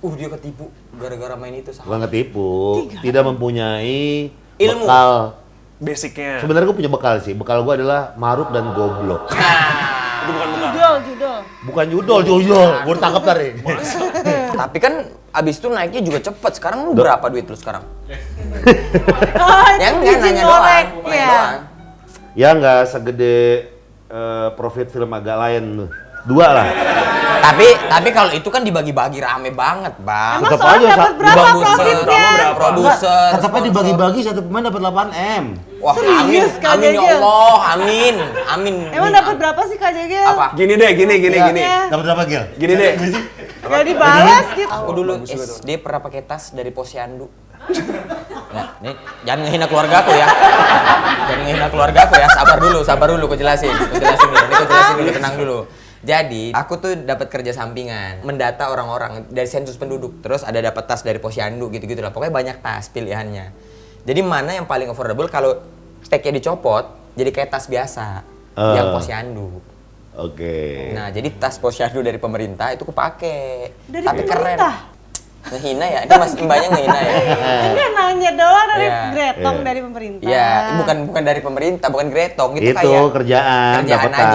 Dia ketipu gara-gara main itu. Bukan ketipu, tidak mempunyai ilmu. Bekal. Basicnya. Sebenarnya gue punya bekal sih. Bekal gue adalah maruk dan goblok. Itu bukan bekal. Judul. Bukan judol. Gue tangkap tadi. Tapi kan abis itu naiknya juga cepet. Sekarang lu berapa duit lu sekarang? Yang nggak nanya doang. Ya nggak segede profit film agak lain tuh. 2 lah. Tapi kalau itu kan dibagi-bagi rame banget, Bang. Emang Tetap soalnya aja, dapat berapa profitnya? Produser. Tetapnya dibagi-bagi, satu pemain dapat 8M. Wah, Serius, Kak amin ya Jegel? Allah, amin. Emang dapat berapa sih Kak Jegel? Apa? Gini deh, gini. Dapat berapa, Gil? Gini deh. Gak dibalas gitu. Aku dulu SD pernah pakai tas dari Posyandu. Nah, nih jangan ngehina keluarga aku ya. Sabar dulu, aku jelasin dulu, tenang dulu. Jadi, aku tuh dapat kerja sampingan, mendata orang-orang dari sensus penduduk. Terus ada dapat tas dari Posyandu gitu-gitu lah. Pokoknya banyak tas pilihannya. Jadi mana yang paling affordable kalau tag-nya dicopot jadi kayak tas biasa yang Posyandu. Oke. Nah, jadi tas Posyandu dari pemerintah itu kupake. Dari Tapi pemerintah? keren. Ngehina ya? Ini Mas Mbaknya ngehina ya? Ini nanya doang dari Iya. Gretong dari pemerintah. Iya, bukan dari pemerintah, bukan Gretong. Itu Itu kayak kerjaan dapat Kan, tas.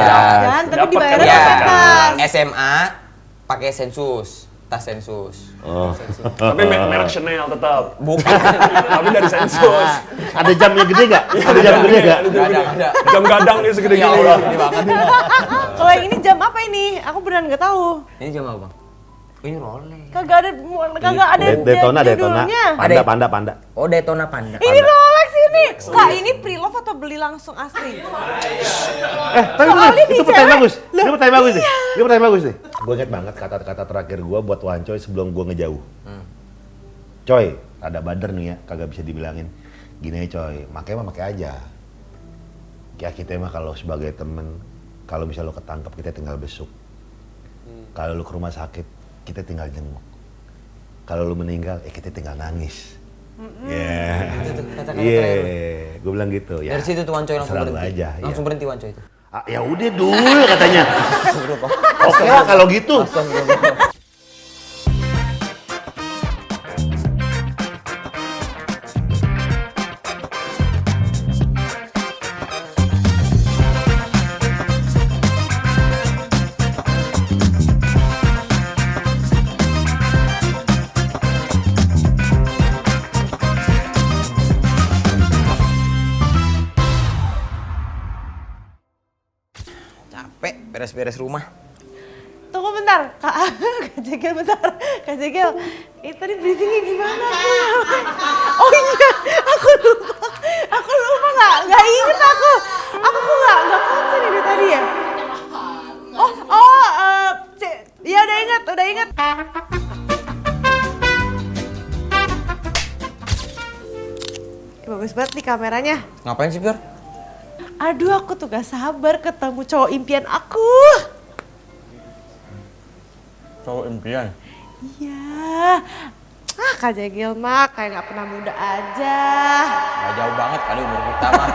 tapi Dapat dibayarnya ya, pakai tas. SMA pakai sensus, tas sensus. Oh. Tapi merek Chanel tetap. Bukan. Tapi dari sensus. Ada jamnya gede nggak? Ada jam gede nggak? Ada. Jam gadang nih segede Ya gini. Allah, gede banget. Kalau yang ini jam apa ini? Aku beneran nggak tahu. Ini jam apa, Bang? Ini Rolex. Kagak ada Daytona. judulnya. Panda. Oh, Daytona Panda. Ini Rolex ini. Kak, ini pre-love atau beli langsung asli? Tapi Soalnya bener, di itu pertanyaan cewek- bagus. Itu pertanyaan bagus nih. Itu pertanyaan bagus nih. Gue inget banget kata-kata terakhir gue buat Wancoy sebelum gue ngejauh. Coy, ada bader nih ya, kagak bisa dibilangin. Gini aja coy, pakai aja. Ya kita mah kalau sebagai temen, kalau misalnya lo ketangkep kita tinggal besuk. Kalau lo ke rumah sakit, kita tinggal jenguk. Kalau lo meninggal, kita tinggal nangis. Itu tuh kata-kata Iya, terakhir. gue bilang gitu ya. Dari situ tuh Wancoy langsung Selalu berhenti. aja, Langsung iya. berhenti Wancoy itu. Ah, ya udah dulu katanya. Oke lah kalau gitu. Capek beres-beres rumah. Tunggu bentar, Kak Jegel bentar. Kak Jegel, tadi briefingnya gimana? Oh iya, aku lupa nggak inget aku. Aku kok nggak konsen ini tadi ya. Iya udah inget. Bagus banget nih kameranya. Ngapain sih, Pior? Aduh, aku tuh gak sabar ketemu cowok impian aku. Cowok impian. Iya. Kak Jegel mah kayak gak pernah muda aja. Gak jauh banget kali umur kita mah.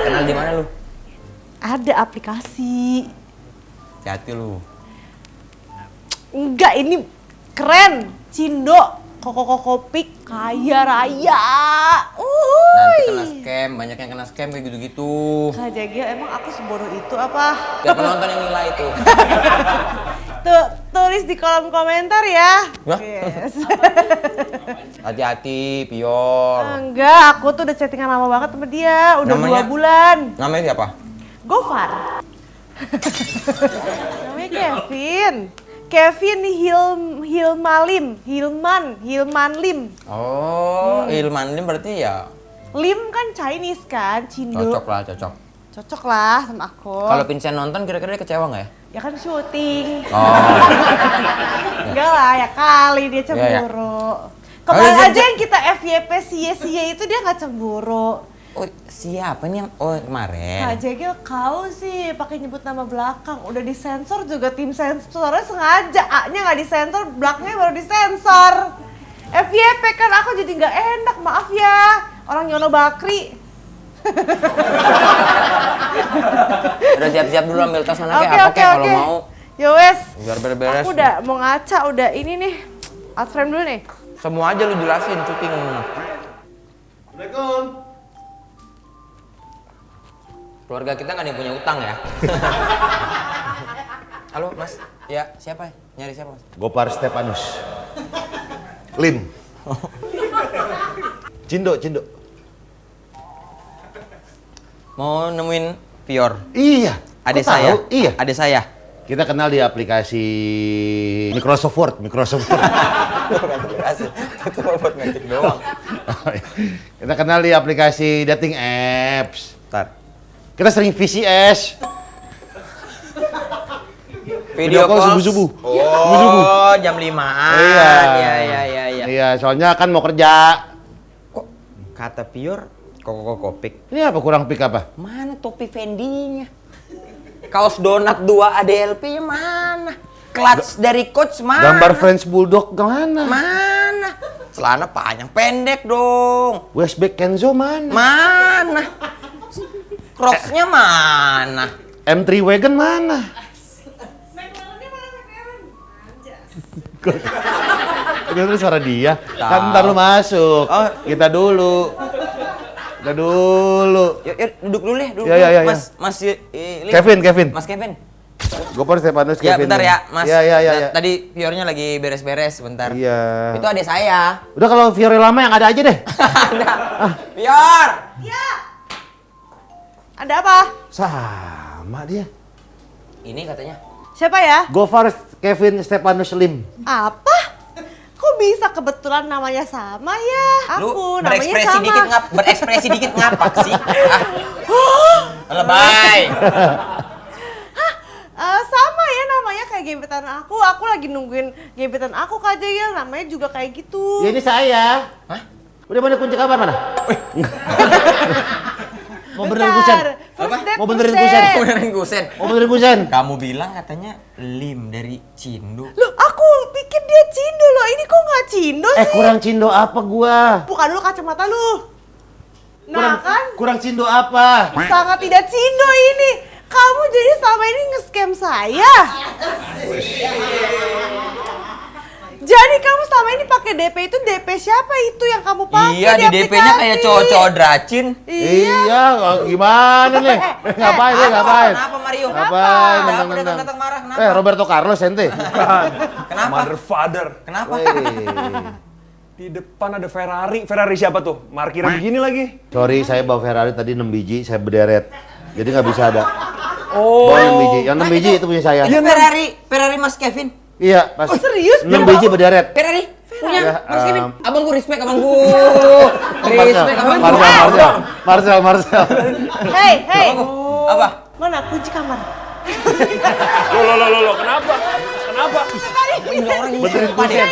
Kenal di mana lu? Ada aplikasi. Hati-hati lu. Enggak, ini keren. Cindo, Kokopik, kaya raya. Nanti kena scam, banyak yang kena scam kayak gitu-gitu. Kak Jegel, emang aku sebodoh itu apa? Biar penonton yang nilai itu. Tuh, tulis di kolom komentar ya. Hah? Yes. Hati-hati, Pior. Enggak, aku tuh udah chattingan lama banget sama dia. Udah Namanya? 2 bulan. Namanya siapa? Gofar. Namanya Kevin Hilman Lim. Oh, Ilman Lim berarti ya Lim kan Chinese kan, Cindo. cocok lah, cocok. Cocok lah sama aku. Kalau Vincent nonton kira-kira dia kecewa nggak ya? Ya kan syuting. Oh. Enggak lah, ya kali dia Ya, ya. cemburu. Kemarin Oh, iya, aja iya. yang kita FYP sia-sia itu dia nggak cemburu. Oh, siapa nih yang kemarin? Kak Jegel, kau sih pakai nyebut nama belakang. Udah disensor juga tim sensornya sengaja. A-nya nggak disensor, belakangnya baru disensor. FYP kan aku jadi nggak enak, maaf ya. Orang Yono Bakri. Udah siap-siap dulu ambil tas sana Oke, kayak apa oke, kayak kalau oke. mau. Ya wes. Biar beres-beres. Aku udah mau ngaca, udah ini nih. Out frame dulu nih. Semua aja lu jelasin syuting. Assalamualaikum. Keluarga kita nggak ada yang punya utang ya. Halo Mas, ya siapa? Nyari siapa Mas? Gopar Stepanus. Lim. Cindo. Mau nemuin Pior. Iya. Adik kok tahu? saya. Iya. Adik saya. Kita kenal di aplikasi Microsoft Word. Itu buat ngecek doang. Kita kenal di aplikasi dating apps. Ntar. Kita sering VCS. Video call call subuh-subuh. Oh, jam 5-an. Iya. Iya. Iya, soalnya kan mau kerja. Kok kata Pior kopik? Ini apa kurang pick apa? Mana topi Fendi-nya? Kaos donat 2 ADLP-nya mana? Clutch dari coach mana? Gambar French Bulldog kemana? Mana? Celana panjang pendek dong. Westback Kenzo mana? Mana? Crocs-nya mana? M3 Wagon mana? Itu suara dia. Kan ntar lu masuk. Oh. Kita dulu. Yuk, duduk dulu deh, duduk. Ya. Mas Kevin. Mas Kevin. Gopar Stepanus Ya, Kevin. bentar ya, Mas. Ya. Tadi Piornya lagi beres-beres bentar. Iya. Itu adik saya. Udah kalau Fiore lama yang ada aja deh. Ada. Pior. Iya. Ada apa? Sama dia. Ini katanya. Siapa ya? Gopar Kevin Stepanus Lim. Apa? Kok bisa kebetulan namanya sama ya? Aku Lu namanya berekspresi sama. dikit berekspresi dikit ngapak sih? Lebay. Sama ya namanya kayak gebetan aku. Aku lagi nungguin gebetan aku Kak Jegel, namanya juga kayak gitu. Ya ini saya. Hah? Udah mana kunci kamar mana? Mau benerin Bentar, kusen. first date, Mau first benerin date. kusen. Benerin kusen. Mau benerin kusen. Kamu bilang katanya Lim dari Cindo. Loh, aku pikir dia Cindo loh. Ini kok nggak Cindo sih? Kurang cindo apa gua? Buka dulu kacamata lu. Nah kan, Kurang cindo apa? sangat tidak Cindo ini. Kamu jadi selama ini nge-scam saya. Jadi kamu selama ini pakai DP itu DP siapa itu yang kamu pakai? Iya, di DP-nya kayak aplikasi? cowok-cowok dracin. Iya, gimana nih? Ngapain nih, ngapain? Kenapa Mario? Ngapain? Kenapa Nendang-nendang. datang-datang marah? Kenapa? Roberto Carlos ente. Kenapa? Mother father. Kenapa? Di depan ada Ferrari. Ferrari siapa tuh? Markirnya begini lagi. Sorry, saya bawa Ferrari tadi 6 biji, saya berderet. Jadi nggak bisa ada. Oh. Bawa 6 biji. Yang 6 biji itu punya saya. Itu Ferrari Mas Kevin. Iya, pas. Oh, serius? 6 biji berderet. Ferrari punya Ya, Mas Kevin. Abangku respect abangku. Marcel, Respect abangku. Marcel. Hey, Apa? mana kunci kamar? Loh, kenapa? Kenapa? Ini orang ini Benerin siapa deh? kusen.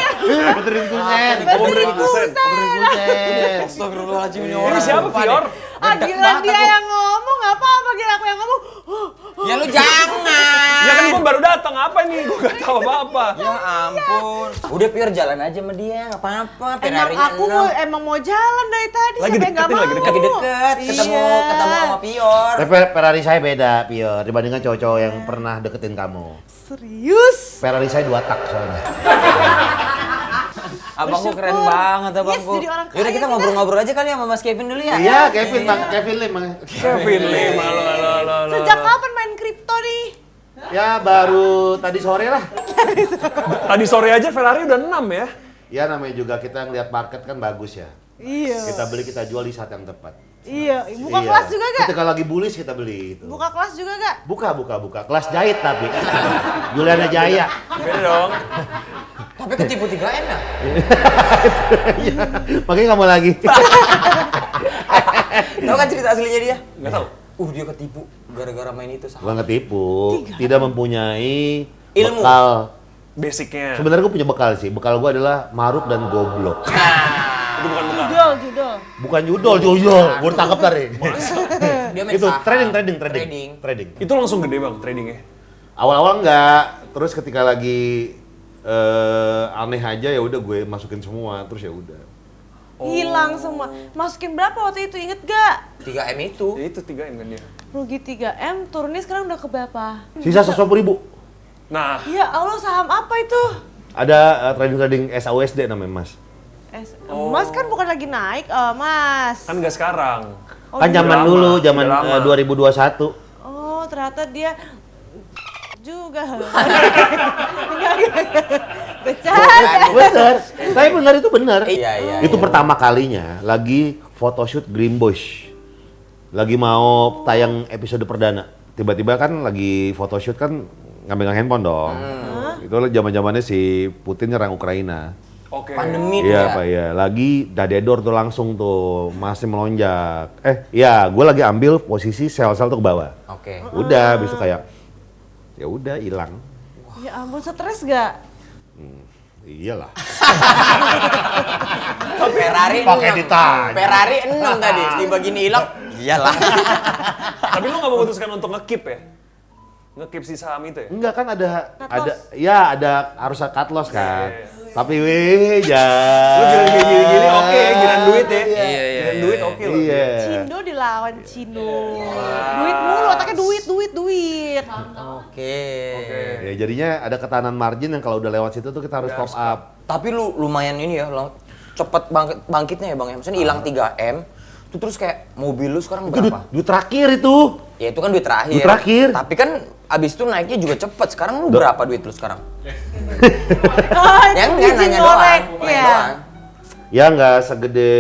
Benerin kusen. Oh, benerin kusen. Benerin kusen. Astagfirullahaladzim ini Ini orang. siapa, Lupa Fior? deh. Ah, Gede gila banget dia aku. yang ngomong, apa gila aku yang ngomong. Ya lu jangan. Ya kan gua baru datang, apa nih? Gua gak tahu apa-apa. Ya ampun. Udah Pior jalan aja sama dia, nggak apa-apa. Emang Ferrarinya aku 6. emang mau jalan dari tadi, Lagi siapa yang nggak deketin, mau? lagi Lagi deket, ketemu Iya. sama Pior. Tapi Ferrari saya beda, Pior, dibandingkan cowok-cowok yang pernah deketin kamu. Serius? Ferrari saya 2 tak soalnya. Abangku keren Bersyukur. banget abangku. Yes, jadi orang Yaudah kaya kita ngobrol-ngobrol aja kali ya sama Mas Kevin dulu ya. Iya, Kevin, Bang. Kevin Lim. Kevin Lim, halo. Sejak kapan main kripto nih? Ya baru tadi sore lah. Tadi sore aja Ferrari udah 6 ya. Ya namanya juga kita ngeliat market kan bagus ya. Iya. Kita beli, kita jual di saat yang tepat. Iya, buka Iya. kelas juga gak? Ketika lagi bullish kita beli itu. Buka kelas juga gak? Buka. Kelas jahit tapi. Juliana Jaya. Beda dong. Tapi ketipu 3M ya? Makanya nggak mau lagi. Tahu kan cerita aslinya dia? Nggak tahu. Dia ketipu gara-gara main itu Gua nggak tipu. Tidak mempunyai Ilmu. bekal. Basicnya. Sebenarnya gue punya bekal sih. Bekal gue adalah maruk dan goblok. Itu bukan bekal. Judul. Bukan judol. Gue tangkap tadi. Dia main Itu saham. trading. Itu langsung gede bang tradingnya. Awal-awal enggak. Terus ketika lagi aneh aja ya udah gue masukin semua. Terus ya udah. Hilang semua. Masukin berapa waktu itu, inget gak? 3M itu. Ya itu 3M kan dia. Rugi 3M, turunnya sekarang udah ke berapa? Sisa 150.000. Nah, Ya Allah, saham apa itu? Ada trading SAUSD namanya Mas. Mas kan bukan lagi naik, Mas. Kan nggak sekarang. Oh, Kan iya. zaman Udah dulu, lama, zaman udah lama. 2021. Oh, ternyata dia juga. Bercanda. Bener, tapi bener itu bener. Iya, iya. Itu iya. pertama kalinya lagi photoshoot Green Boys. Lagi mau tayang episode perdana. Tiba-tiba kan lagi photoshoot kan nggak megang handphone dong. Itu zaman-zamannya si Putin nyerang Ukraina. Oke. Pandemi tuh Iya ya. Pak ya, lagi dadedor tuh langsung tuh masih melonjak. Iya, gue lagi ambil posisi sel-sel tuh ke bawah. Oke. Udah, besok kayak ya udah hilang. Ya ampun, stres gak? Iyalah. Ferrari Pakai 6. ditanya. Ferrari 6 tadi, tiba gini hilang. Iyalah. Tapi lu nggak memutuskan untuk nge-keep ya? Nge-keep si saham itu ya? Enggak kan ada Cut ada harus cut loss kan. Tapi weh Lu jangan. gini oke, giliran duit ya? Iya, iya, Giliran iya, duit iya. oke loh. Iya. Cindo dilawan Cindo. Duit mulu, otaknya duit. Oke. Ya jadinya ada ketahanan margin yang kalau udah lewat situ tuh kita harus top up. Tapi lu lumayan ini ya, cepet bangkitnya ya Bang ya. Maksudnya hilang 3M, tuh terus kayak mobil lu sekarang berapa? Duit terakhir itu. Ya itu kan duit terakhir. Duit terakhir. Tapi kan abis itu naiknya juga cepet. Sekarang lu berapa duit lu sekarang? Oh, itu Ya enggak, izin nanya ngorek. doang. Nanya Iya. doang. Ya nggak segede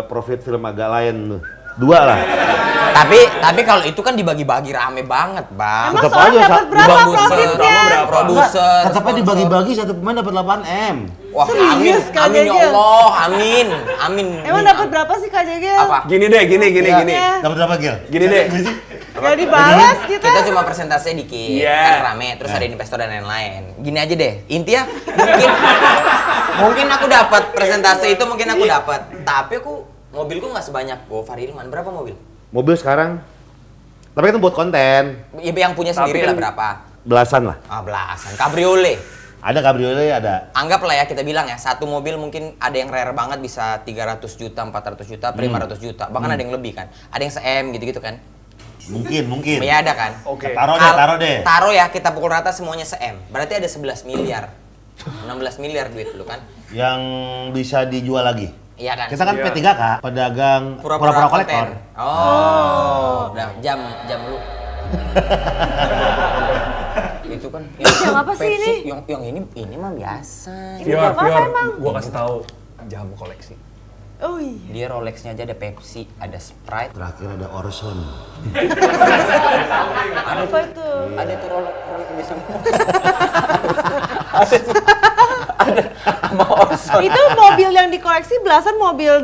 profit film agak lain tuh. 2 lah. Tapi kalau itu kan dibagi-bagi rame banget, Bang. Emang Tetep soalnya aja, dapat Sa. berapa Produser, profitnya? produser. Tetapnya sponsor. dibagi-bagi satu pemain dapat 8M. Wah, amin. Serius, Kak Amin ya Jegel? Allah, amin. Amin. Emang dapat berapa sih Kak Jegel? Apa? Gini deh, gini. Iya. Dapat berapa Gil? Gini deh. Gak dibalas kita. Kita cuma persentasenya dikit, Iya. kan rame, terus ada investor dan lain-lain. Gini aja deh, intinya mungkin aku dapat presentase itu, mungkin aku dapat. Tapi aku mobilku nggak sebanyak Gofar Hilman. Berapa mobil? Mobil sekarang, tapi itu buat konten, Ya, yang punya Tapi sendiri kan- lah berapa? belasan lah. Ah, belasan. Cabriolet. Ada cabriolet, ada. Anggaplah ya kita bilang ya, satu mobil mungkin ada yang rare banget bisa 300 juta, 400 juta, 500 juta. Bahkan ada yang lebih kan. Ada yang se-M gitu-gitu kan. Mungkin. Ya ada kan. Oke. Taruh deh. Taruh ya, kita pukul rata semuanya se-M. Berarti ada 11 miliar. 16 miliar duit lu kan. Yang bisa dijual lagi. Iya kan? Kita kan Iya. P3K, pedagang pura-pura kolektor. konten. Oh. Udah jam lu. Itu kan Jam apa sih Pepsi, ini? Yang ini mah biasa. Ini Fior, apa Fior, emang? gua kasih tahu jam koleksi. Oh iya. Dia Rolexnya aja ada Pepsi, ada Sprite, Terakhir ada Orson. Apa itu? ada tuh Rolex di semua. Sama Orson. Itu mobil yang dikoleksi belasan mobil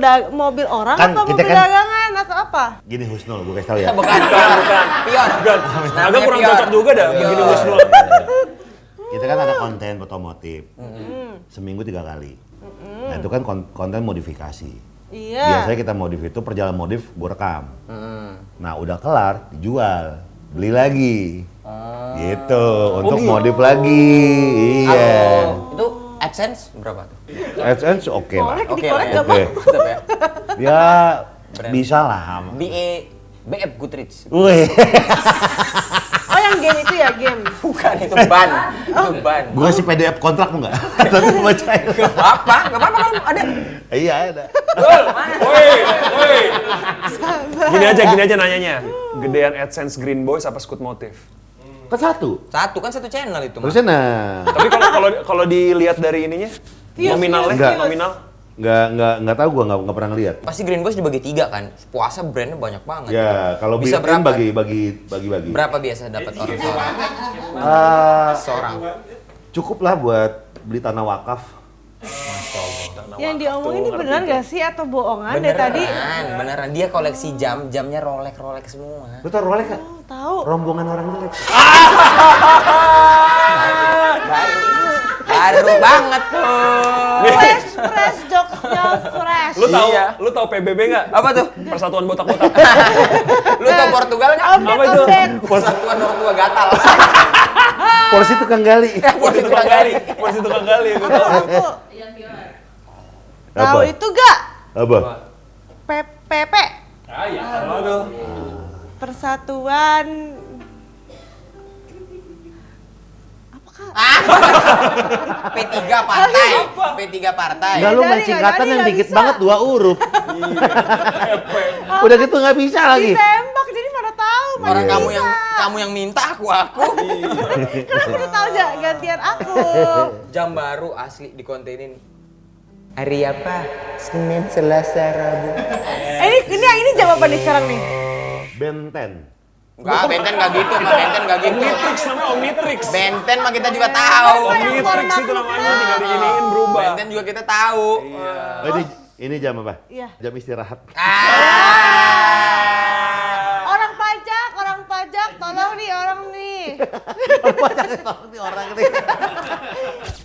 orang Kan apa kita mobil kan- dagangan atau apa? Gini Husnul, gue kasih tau ya. Bukan, pior. Dan Namanya agak kurang Pior. cocok juga dah begini Wisnu. Kita kan ada konten otomotif. Seminggu 3 kali. Nah itu kan konten modifikasi. Iya. Biasanya kita modif itu perjalanan modif gue rekam. Nah udah kelar, dijual. Beli lagi. Gitu, untuk modif lagi. Iya. Itu AdSense berapa tuh? AdSense oke lah. Korek, Oke dikorek lah ya. gak Oke. apa? Tetep ya. Ya bisa lah. BF Goodrich. Wih, Oh yang game itu ya game. Bukan, itu ban. Itu ban. gue kasih PDF kontrak tuh nggak? Tapi gue bacain. Gak apa-apa kan ada. Iya ada. Woi. Gini aja nanyanya. Gedean AdSense Green Boys apa Scoot Motif? Kan satu. Satu kan satu channel itu. Mas. Terusnya nah. Tapi kalau dilihat dari ininya, Views, nominalnya, views. nominal. Nggak tahu gue nggak pernah ngeliat. Pasti Green Boys dibagi 3 kan. Puasa brandnya banyak banget. Ya kalau bisa built-in berapa? bagi. Berapa biasa dapat orang seorang? Seorang. Cukup lah buat beli tanah wakaf. Yang diomongin ini beneran gak sih atau bohongan dari tadi? Beneran. Dia koleksi jamnya Rolex semua. Lu tau Rolex nggak? Oh, tahu. Rombongan orang jelek. Baru banget tuh. Fresh jokesnya fresh. Lu tahu PBB nggak? Apa tuh? Persatuan Botak-Botak. Lu tau Portugal nggak? Apa itu? Persatuan orang tua gatal. Porsi tukang gali. Porsi tukang gali. Porsi tukang gali. Gua tahu. Aku tahu Apa? itu gak? Apa? PPP. Apa tuh? Persatuan apa Kak? P3 partai. P3 partai. Enggak, lu main jadi, singkatan yang nggak dikit bisa. banget 2 huruf. Udah gitu nggak bisa lagi. Ditembak jadi mana tahu. mana Orang bisa. kamu yang minta aku. Kenapa udah tahu aja gantian aku? Jam baru asli dikontenin. Hari apa? Senin, Selasa, Rabu. Ini jam apa nih sekarang nih? Benten. Enggak, Benten enggak gitu, Pak. Benten enggak gitu. Omnitrix namanya Omnitrix. Benten mah kita juga tahu. Omnitrix itu namanya, tinggal diginiin berubah. Benten juga kita tahu. Oh, ini jam apa? Iya. Jam istirahat. Orang pajak, tolong nih orang nih. orang nih.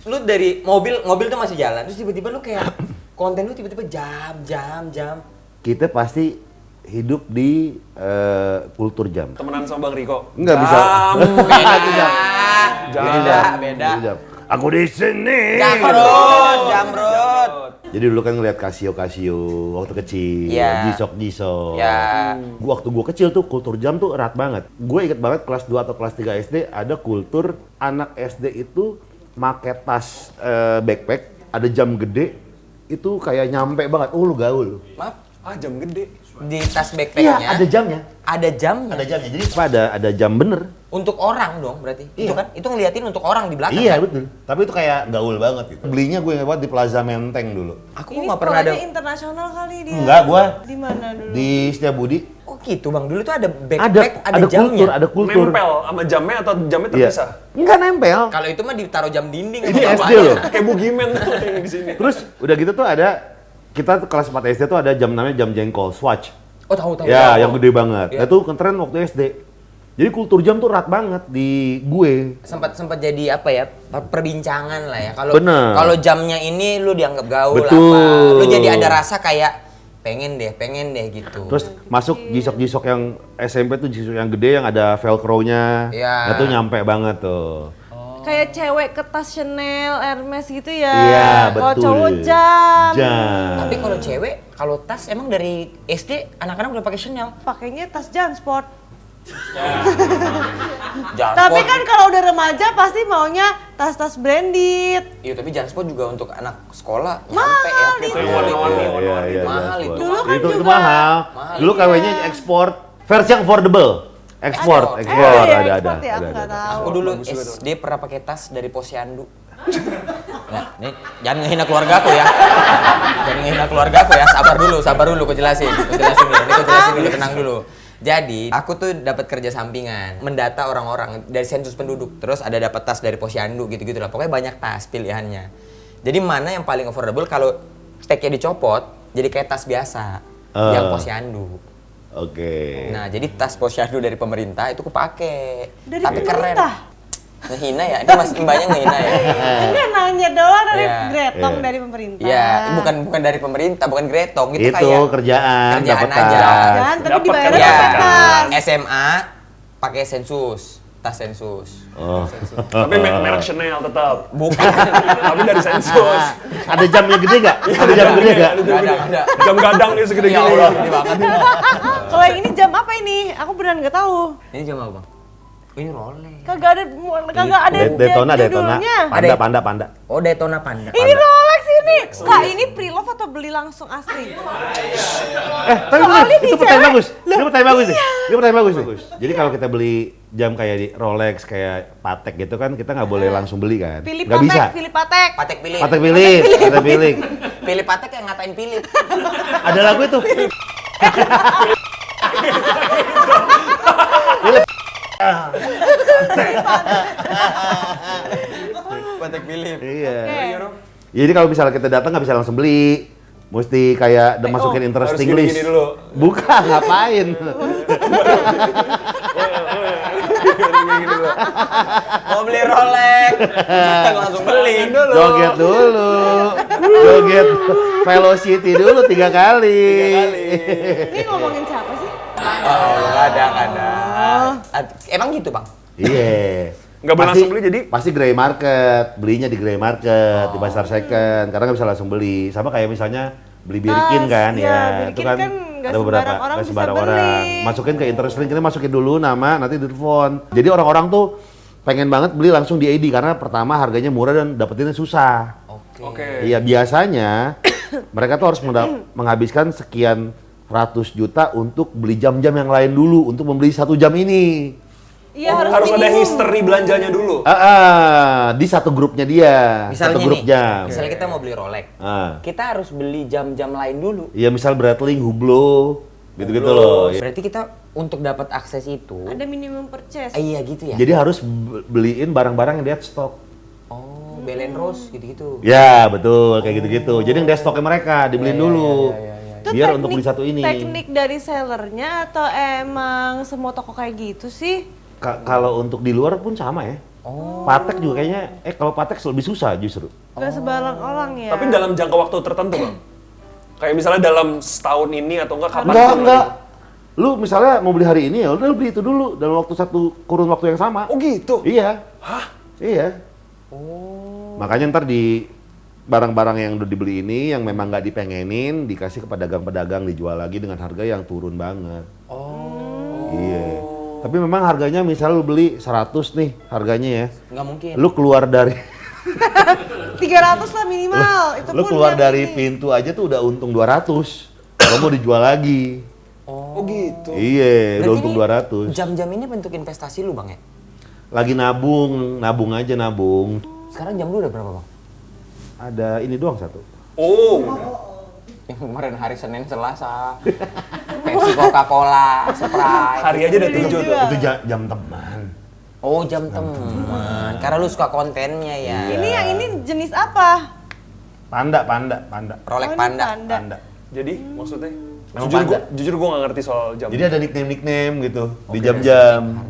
Lu dari mobil tuh masih jalan, terus tiba-tiba lu kayak konten lu tiba-tiba jam. Kita pasti hidup di kultur jam. Temenan sama Bang Riko. Enggak bisa. Beda. Jam. Aku di sini. Jamrut. Jadi dulu kan ngeliat Casio waktu kecil, Iya. Jisok. Ya. Waktu gua kecil tuh kultur jam tuh erat banget. Gue inget banget kelas 2 atau kelas 3 SD ada kultur anak SD itu make tas backpack, ada jam gede, itu kayak nyampe banget. Lu gaul. Maaf, Jam gede. di tas Iya, backpacknya ada jamnya. ada jamnya. Ada jamnya. Jadi ada jam bener. Untuk orang dong berarti. Iya. Itu kan? Itu ngeliatin untuk orang di belakang. Iya kan? betul. Tapi itu kayak gaul banget gitu. Belinya gue ingat banget di Plaza Menteng dulu. Aku Ini nggak pernah ada. sekolahnya internasional kali dia. Enggak, gua Di mana dulu? di Setiabudi Oh gitu Bang. Dulu tuh ada backpack, ada jamnya. ada kultur. Nempel sama jamnya atau jamnya Iya. terpisah? Enggak nempel. Kalau itu mah ditaruh jam dinding. Ini sama SD bapaknya. loh. Kayak bugimen tuh yang di sini. Terus udah gitu tuh ada kita tuh kelas 4 SD tuh ada jam namanya jam jengkol, Swatch. Oh tahu. Ya, yang gede banget. Iya. Itu keren waktu SD. Jadi kultur jam tuh erat banget di gue. sempat jadi apa ya, perbincangan lah ya. Kalau Bener. kalau jamnya ini lu dianggap gaul Betul. apa, lu jadi ada rasa kayak pengen deh gitu. Terus masuk jisok-jisok yang SMP tuh jisok yang gede yang ada velcro-nya. Iya. Itu nyampe banget tuh. Kayak cewek ke tas Chanel, Hermes gitu ya. Iya, Kalau betul. cowok jam. Jam. Tapi kalau cewek, kalau tas emang dari SD anak-anak udah pakai Chanel. Pakainya tas Jansport. Jansport. Tapi kan kalau udah remaja pasti maunya tas-tas branded. Iya, tapi Jansport juga untuk anak sekolah nyampe ya. Gitu yang warna-warni. Iya, Mahal itu. Dulu kan itu juga. mahal. Mahal, Dulu iya. KW-nya ekspor versi yang affordable. Ekspor, Ada. ekspor, iya, ada. ekspor ya, aku nggak tahu. Aku dulu SD pernah pakai tas dari Posyandu. Nah, nih jangan ngehina keluarga aku ya. Jangan ngehina keluarga aku ya. Sabar dulu, aku jelasin. Aku jelasin dulu, tenang dulu. Jadi, aku tuh dapat kerja sampingan, mendata orang-orang dari sensus penduduk. Terus ada dapat tas dari Posyandu gitu-gitu lah. Pokoknya banyak tas pilihannya. Jadi mana yang paling affordable kalau tag-nya dicopot jadi kayak tas biasa yang Posyandu. Oke. Nah, jadi tas Posyandu dari pemerintah itu kupake. Dari Tapi pemerintah? keren. Ngehina ya? Ini mas mbaknya ngehina ya? Ini nanya doang dari Iya. Gretong Iya. dari pemerintah. Iya, bukan dari pemerintah, bukan gretong. Itu, Itu kayak kerjaan, dapat aja. tas. Kan, tapi Dapat dibayarnya Iya, kan? pakai tas. SMA pakai sensus, tas sensus. Oh. Tapi merek Chanel tetap. Bukan. Tapi dari sensus. Ada jamnya gede nggak? Ada jam gede nggak? Ada. Jam gadang nih segede Ya gini. Allah, gede banget. Kalau yang ini jam apa ini? Aku beneran nggak tahu. Ini jam apa, Bang? Oh, ini Rolex. Kagak ada Daytona. judulnya. Panda. Oh, Daytona Panda. Ini Rolex ini. Kak, ini pre-love atau beli langsung asli? Tapi Soalnya itu di pertanyaan cewek- bagus. Itu pertanyaan bagus nih. Itu pertanyaan bagus nih. Jadi kalau kita beli jam kayak di Rolex, kayak Patek gitu kan, kita nggak boleh langsung beli kan? Pilih Nggak bisa. Patek, pilih Patek. Patek pilih. Patek pilih. Pilih Patek yang ngatain Philip. Ada lagu itu. Patek Philip. Iya. Oke. Jadi kalau misalnya kita datang nggak bisa langsung beli, mesti kayak masukin interesting harus list. gini-gini dulu. Bukan, ngapain? Mau beli Rolex. Jangan langsung beli. Joget dulu. Velocity dulu 3 kali. Ini ngomongin siapa sih? Oh, nggak ada. Emang gitu, Bang? Iya. Nggak boleh langsung beli, jadi? Pasti gray market, belinya di gray market, di pasar second, karena nggak bisa langsung beli. Sama kayak misalnya beli birikin Tas, kan, iya, ya. birikin Itu kan, kan nggak ada beberapa, sembarang orang nggak bisa sembarang beli. orang. Masukin ke interest link, kita masukin dulu nama, nanti di telepon. Jadi orang-orang tuh pengen banget beli langsung di ID karena pertama harganya murah dan dapetinnya susah. Oke. Iya, biasanya mereka tuh harus menghabiskan sekian ratus juta untuk beli jam-jam yang lain dulu untuk membeli 1 jam ini. Iya Harus ada minimum. history belanjanya dulu. Di satu grupnya dia, Misalnya satu grup nih, jam. misalnya kita mau beli Rolex, Ah. kita harus beli jam-jam lain dulu. Iya, misal Breitling, Hublot, gitu-gitu loh. Berarti kita untuk dapat akses itu, Ada minimum purchase. iya gitu ya. Jadi harus beliin barang-barang yang dead stock. Oh, Belen Rose gitu-gitu. Ya, betul, kayak gitu-gitu. Jadi yang dead stocknya mereka dibeliin dulu. Itu Biar untuk beli satu ini. Teknik dari sellernya atau emang semua toko kayak gitu sih? Kalau untuk di luar pun sama ya. Patek juga kayaknya, kalau Patek lebih susah justru. Gak sebarang orang ya. Tapi dalam jangka waktu tertentu bang. Kayak misalnya dalam setahun ini atau enggak kapan? Enggak. Lu misalnya mau beli hari ini ya udah beli itu dulu dalam waktu kurun waktu yang sama. Oh gitu? Iya. Hah? Iya. Makanya ntar di barang-barang yang udah dibeli ini yang memang nggak dipengenin dikasih ke pedagang-pedagang dijual lagi dengan harga yang turun banget. Iya. Tapi memang harganya misal lu beli 100 nih harganya ya. Nggak mungkin. Lu keluar dari 300 lah minimal. Itu lu pun keluar yang dari ini. pintu aja tuh udah untung 200. Kalau mau dijual lagi. Oh gitu. Iya, udah Berarti untung ini 200. Jam-jam ini bentuk investasi lu bang ya? Lagi nabung aja nabung. Sekarang jam lu udah berapa bang? Ada ini doang satu. Oh. Yang kemarin hari Senin, Selasa, Pepsi, Coca-Cola, Sprite. Hari aja udah 7 tuh. Itu jam teman. Oh jam teman. Karena lu suka kontennya ya. Ini yang ini jenis apa? Panda. Rolex Oh, ini Panda. Panda. Jadi maksudnya? Memang Jujur gua nggak ngerti soal jam. Jadi ada nickname gitu di jam-jam.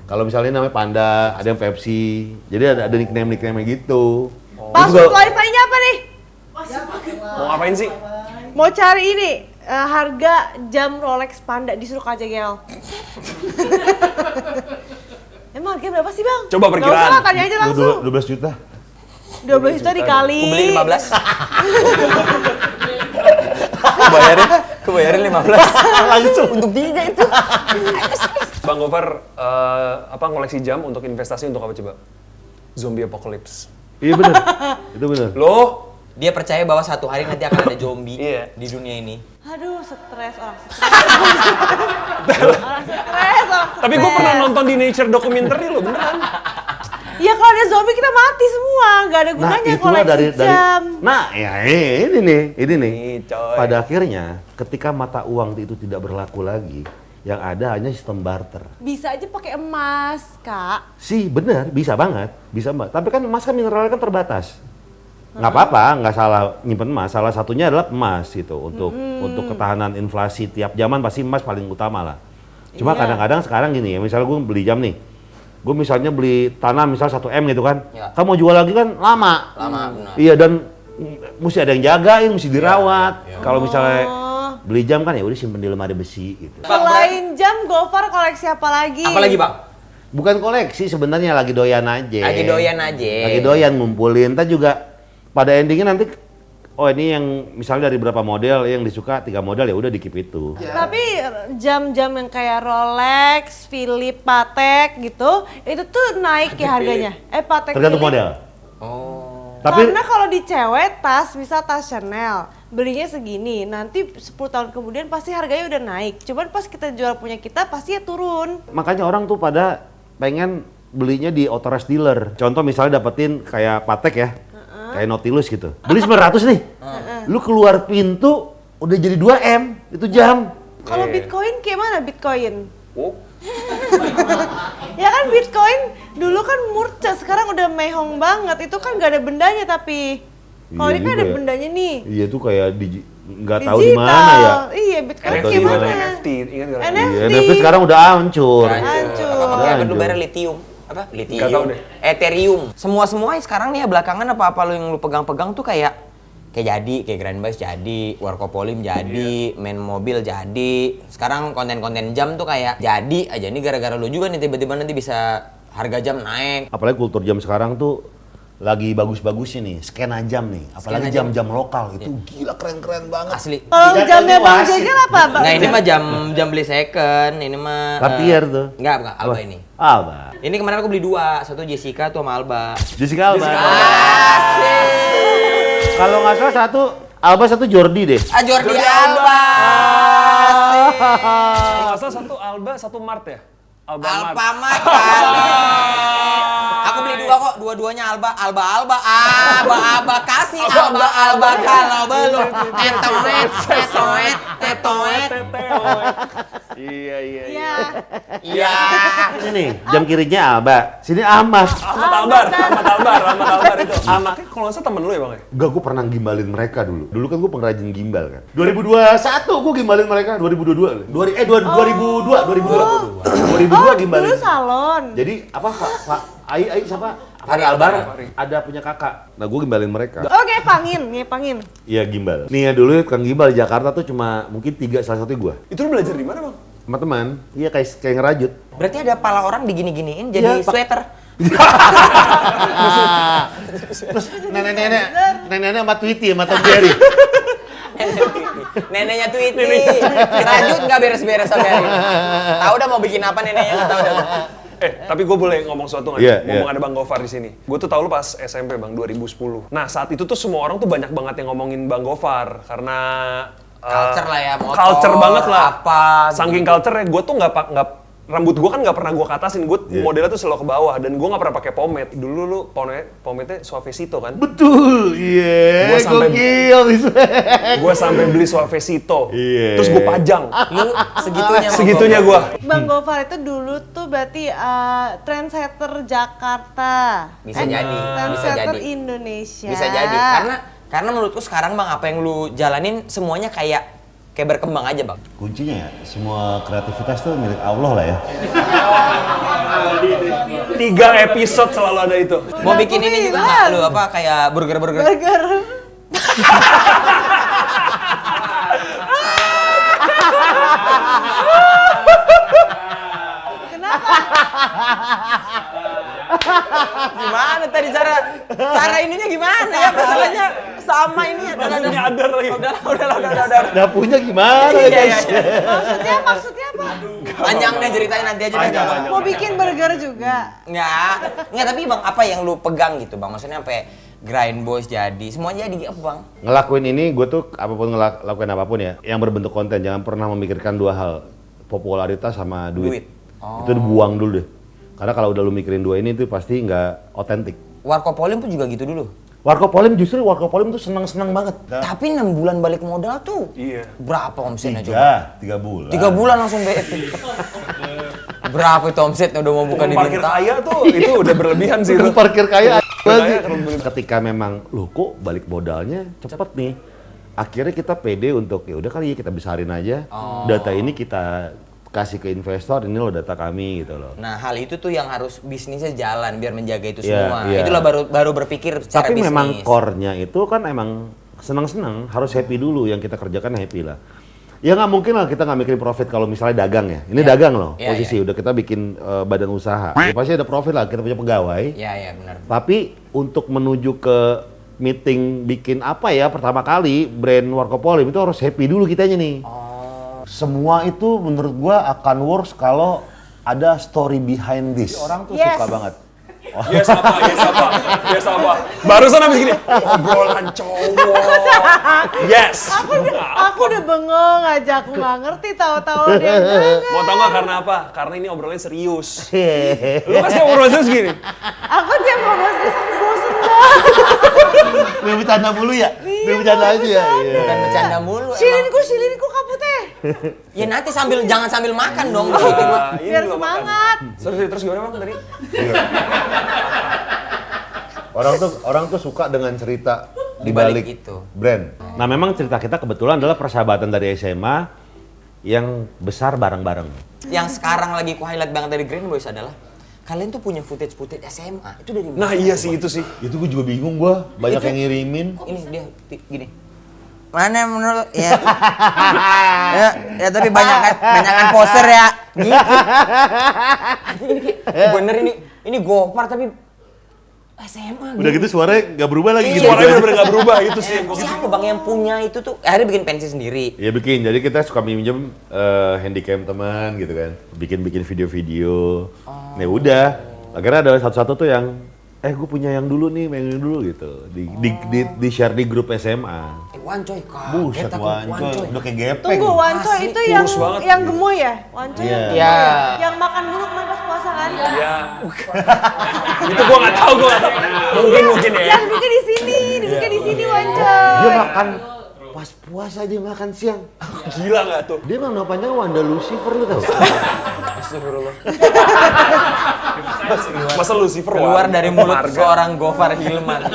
Kalau misalnya namanya Panda, ada yang Pepsi. Jadi ada nickname gitu. Password wifi-nya apa nih? Mau ngapain sih? Mau cari ini harga jam Rolex Panda disuruh Kak Jegel. Emang harganya berapa sih bang? Coba perkiraan. Nggak usah lah, tanya aja langsung. 12 juta. 12 juta dikali. Aku beli 15. Aku bayarin 15. Langsung. Untuk 3 itu. Bang Gofar, ngoleksi jam untuk investasi untuk apa coba? Zombie Apocalypse. Iya benar. Itu benar. Loh? Dia percaya bahwa satu hari nanti akan ada zombie Iya. di dunia ini. Aduh, stres orang stres. Tapi gue pernah nonton di Nature documentary loh, beneran. Ya kalau ada zombie kita mati semua, nggak ada gunanya itulah koleksi jam. Nah, ya ini nih. Nih, coy. Pada akhirnya ketika mata uang itu tidak berlaku lagi, yang ada hanya sistem barter. Bisa aja pakai emas, Kak. Sih, benar, bisa banget, bisa mbak. Tapi kan emas kan mineralnya kan terbatas. Nggak apa-apa, nggak salah nyimpen emas. Salah satunya adalah emas gitu untuk ketahanan inflasi tiap zaman pasti emas paling utama lah. Cuma Iya. kadang-kadang sekarang gini ya, misalnya gue beli jam nih, gue misalnya beli tanah misal 1 M gitu kan, Ya. kamu mau jual lagi kan lama. Lama, benar. Iya dan mesti ada yang jagain, mesti dirawat. Kalau misalnya beli jam kan ya udah simpen di lemari besi gitu. Selain jam, Gofar koleksi apa lagi? Apalagi bang? Bukan koleksi sebenarnya lagi doyan aja. Lagi doyan aja. Lagi doyan ngumpulin. Ntar juga pada endingnya nanti oh ini yang misalnya dari berapa model yang disuka 3 model ya udah di keep itu. Tapi jam-jam yang kayak Rolex, Philips, Patek gitu, itu tuh naik ya harganya. Patek Tergantung Philips. model. Oh. Tapi Karena kalau di cewek tas, misal tas Chanel, belinya segini, nanti 10 tahun kemudian pasti harganya udah naik. Cuman pas kita jual punya kita pasti ya turun. makanya orang tuh pada pengen belinya di authorized dealer. Contoh misalnya dapetin kayak Patek ya. Kayak Nautilus gitu. Beli 900 nih. Lu keluar pintu udah jadi 2 M itu jam. Kalau Bitcoin kayak mana Bitcoin? Oh. Ya kan Bitcoin dulu kan murca, sekarang udah mehong banget. Itu kan gak ada bendanya tapi. Kalau Iya ini kan ada juga ya. bendanya nih. Iya tuh kayak nggak tahu di mana Digital. ya. Iya, Bitcoin NFT kayak mana? NFT, ingat gak? NFT. Iya, NFT sekarang udah hancur. Hancur. Apa-apa Hancur. lu bayar lithium? Apa? Nggak tahu Lithium. deh. Ethereum. Semua sekarang nih ya belakangan apa-apa lu yang lu pegang-pegang tuh kayak jadi, kayak Grand Bass jadi, Warkopolim jadi, main mobil jadi. Sekarang konten-konten jam tuh kayak jadi aja. Ini gara-gara lu juga nih tiba-tiba nanti bisa harga jam naik. Apalagi kultur jam sekarang tuh lagi bagus-bagusnya nih, skena jam nih. Apalagi Skena jam. jam-jam lokal itu gila keren-keren banget. Asli. Kalau Tidak jamnya tahu Bang asik. Jegel apa, Bang? Nggak, ini mah jam beli second, ini mah Cartier tuh. Enggak, Alba ini. Alba. Ini kemarin aku beli 2, satu Jessica tuh sama Alba. Jessica Alba. Asik. Kalau nggak salah satu Alba, satu Jordi deh. Jordi Alba. Kalau nggak salah satu Alba, satu Mart ya? Alfamart kali. Aku beli 2 kok, dua-duanya Alba kasih Alba kalau belum tetoet. Iya. Iya. Iya. Ini nih, jam kirinya Alba, sini Ahmad. Ahmad Albar itu. Anaknya kalau nggak salah temen lu ya Bang ya? Enggak, gue pernah gimbalin mereka dulu. Dulu kan gue pengrajin gimbal kan. 2021 gue gimbalin mereka, 2022. 2002 gimbalin. Dulu salon. Jadi apa Pak Ai siapa? Fahri Albar. Ada punya kakak. Nah, gue gimbalin mereka. Oh, ngepangin. Iya, gimbal. Nih ya dulu kan gimbal di Jakarta tuh cuma mungkin 3, salah satunya gue. Itu lu belajar di mana Bang? Sama teman. Iya, kayak ngerajut. Berarti ada pala orang digini-giniin jadi Iya, Pak. sweater. Terus nenek-nenek sama Tweety sama Tom Jerry. Neneknya Tweety. Rajut nggak beres-beres sampai hari ini. Tahu udah mau bikin apa neneknya, nggak tahu dah. Tapi gue boleh ngomong sesuatu nggak? Iya, Ngomong iya. ada Bang Gofar di sini. Gue tuh tau lu pas SMP Bang, 2010. Nah saat itu tuh semua orang tuh banyak banget yang ngomongin Bang Gofar karena Culture lah ya, motor, culture banget lah. apa, Saking gitu. culture-nya, gue tuh nggak rambut gue kan nggak pernah gue katasin, gue modelnya tuh selalu ke bawah dan gue nggak pernah pakai pomade. Dulu lu pomade Suavecito kan? Betul, iya. Gua sampai- Gokil. Gue sampai beli Suavecito, Iya. terus gue pajang. Lu segitunya. Segitunya gue. Bang Gofar itu dulu tuh berarti trendsetter Jakarta. Bisa jadi, bisa Trendsetter jadi. Indonesia. Bisa jadi. Karena menurutku sekarang Bang, apa yang lu jalanin semuanya kayak berkembang aja Bang. Kuncinya ya, semua kreativitas tuh milik Allah lah ya. 3 episode selalu ada itu. Mau bikin ini juga nggak lu apa kayak burger? Burger. Kenapa? Gimana tadi cara ininya gimana ya? Masalahnya sama ini ya. Langsung nyadar lagi. Udah. Dapurnya gimana ya Iya, guys? iya. Maksudnya apa? Panjang deh ceritanya nanti aja deh. Panjang. Mau bikin burger juga. Nggak, tapi Bang, apa yang lu pegang gitu Bang? Maksudnya sampai Grind Boys jadi, semuanya jadi apa Bang? Ngelakuin ini, gue tuh ngelakuin apapun ya, yang berbentuk konten, jangan pernah memikirkan 2 hal, popularitas sama duit. Itu dibuang dulu deh. Karena kalau udah lu mikirin 2 ini tuh pasti nggak otentik. Warkopolim pun juga gitu dulu. Warkopolim tuh senang-senang banget. Tapi 6 bulan balik modal tuh. Iya. Berapa omsetnya coba? 3 bulan. 3 bulan langsung BEP. Berapa itu omsetnya udah mau buka di Parkir Bintang? kaya tuh itu udah berlebihan sih. Itu itu. parkir kaya. Kaya, Ketika memang lu kok balik modalnya cepet nih, akhirnya kita pede untuk ya udah kali ya kita besarin aja. Data ini kita kasih ke investor, ini loh data kami gitu loh. Nah, hal itu tuh yang harus bisnisnya jalan biar menjaga itu Iya, semua. iya. Itulah baru berpikir secara Tapi bisnis. memang core-nya itu kan emang senang-senang, harus happy dulu, yang kita kerjakan happy lah. Ya nggak mungkin lah kita nggak mikirin profit kalau misalnya dagang ya. Ini dagang loh, Iya, posisi udah kita bikin badan usaha. Ya pasti ada profit lah, kita punya pegawai. Iya, benar. Tapi untuk menuju ke meeting bikin apa ya pertama kali brand Warkopolim itu harus happy dulu kitanya nih. Semua itu menurut gua akan works kalau ada story behind this. Orang tuh Yes. suka banget. Yes apa. Barusan habis gini, obrolan cowok. Yes. Aku udah bengong aja, aku nggak ngerti tahu-tahu dia. Mau tau nggak karena apa? Karena ini obrolannya serius. Lu pasti obrolan serius gini. Aku tiap ngobrol serius aku bosen banget. Dia bercanda mulu ya? Dia bercanda aja ya? Iya. Bukan bercanda mulu. Silinku kamu teh. Ya nanti jangan sambil makan dong. Gitu. Ini Biar juga makan. semangat. Terus gimana Bang tadi? Orang tuh suka dengan cerita Di di balik balik itu. brand. Nah, memang cerita kita kebetulan adalah persahabatan dari SMA yang besar bareng-bareng. Yang sekarang lagi ku highlight banget dari Green Boys adalah kalian tuh punya footage SMA. Itu dari mana? Nah iya sih itu sih. Itu gue juga bingung gua, banyak yang ngirimin. Ini dia gini. Mana menurut ya? ya tapi banyakan poster ya. Gitu. Ini bener ini Gofar tapi SMA. Udah gitu suaranya nggak berubah lagi gitu. Suaranya bener-bener nggak berubah itu sih. yang gua- Siapa Bang yang punya itu tuh? Akhirnya bikin pensi sendiri. Ya bikin, jadi kita suka minjem handycam teman gitu kan. Bikin video-video. Nah udah, Akhirnya ada satu-satu tuh yang gue punya yang dulu nih, yang dulu gitu. Di share di grup SMA. Wancoy, Buset, kaget aku. Wancoy, udah kayak gepeng. Tunggu, Wancoy Asli, itu yang kurus banget. yang gemoy ya? Wancoy Iya. yang gemoy Iya. ya? Yang makan dulu kemarin pas puasa kan? Ya, itu gue nggak tahu. Mungkin ya. Yang duduknya di sini, duduknya di sini Wancoy. Dia makan pas puasa, dia makan siang. Gila nggak tuh? Dia nama panjang Wanda Lucifer, lu tau? Astagfirullah. Masa Lucifer Keluar Wanda? dari mulut Marga? seorang Gofar Hilman.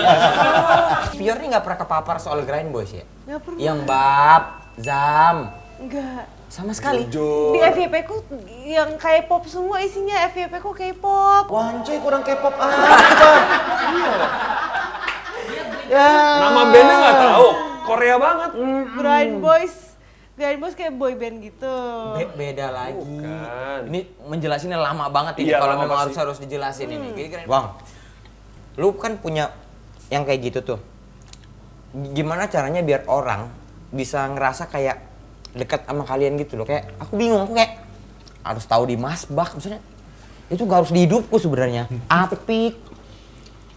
Pior nih nggak pernah kepapar soal Grind Boys ya? Nggak pernah. Yang Bab, Zam, Enggak. sama sekali. Di FYP ku yang K-pop semua isinya, FYP ku K-pop. Wancoy kurang K-pop apa? Ya. Nama bandnya nggak tahu. Korea banget. Grind Boys. Grind Boys kayak boy band gitu. Beda lagi. Bukan. Ini menjelasinnya lama banget ini Iya, kalau lama memang pasti. harus dijelasin ini. Jadi keren. Bang, lu kan punya yang kayak gitu tuh. Gimana caranya biar orang bisa ngerasa kayak dekat sama kalian gitu loh? Kayak aku bingung, aku kayak harus tahu di Masbak maksudnya. Itu gak harus di hidupku sebenarnya. Apik.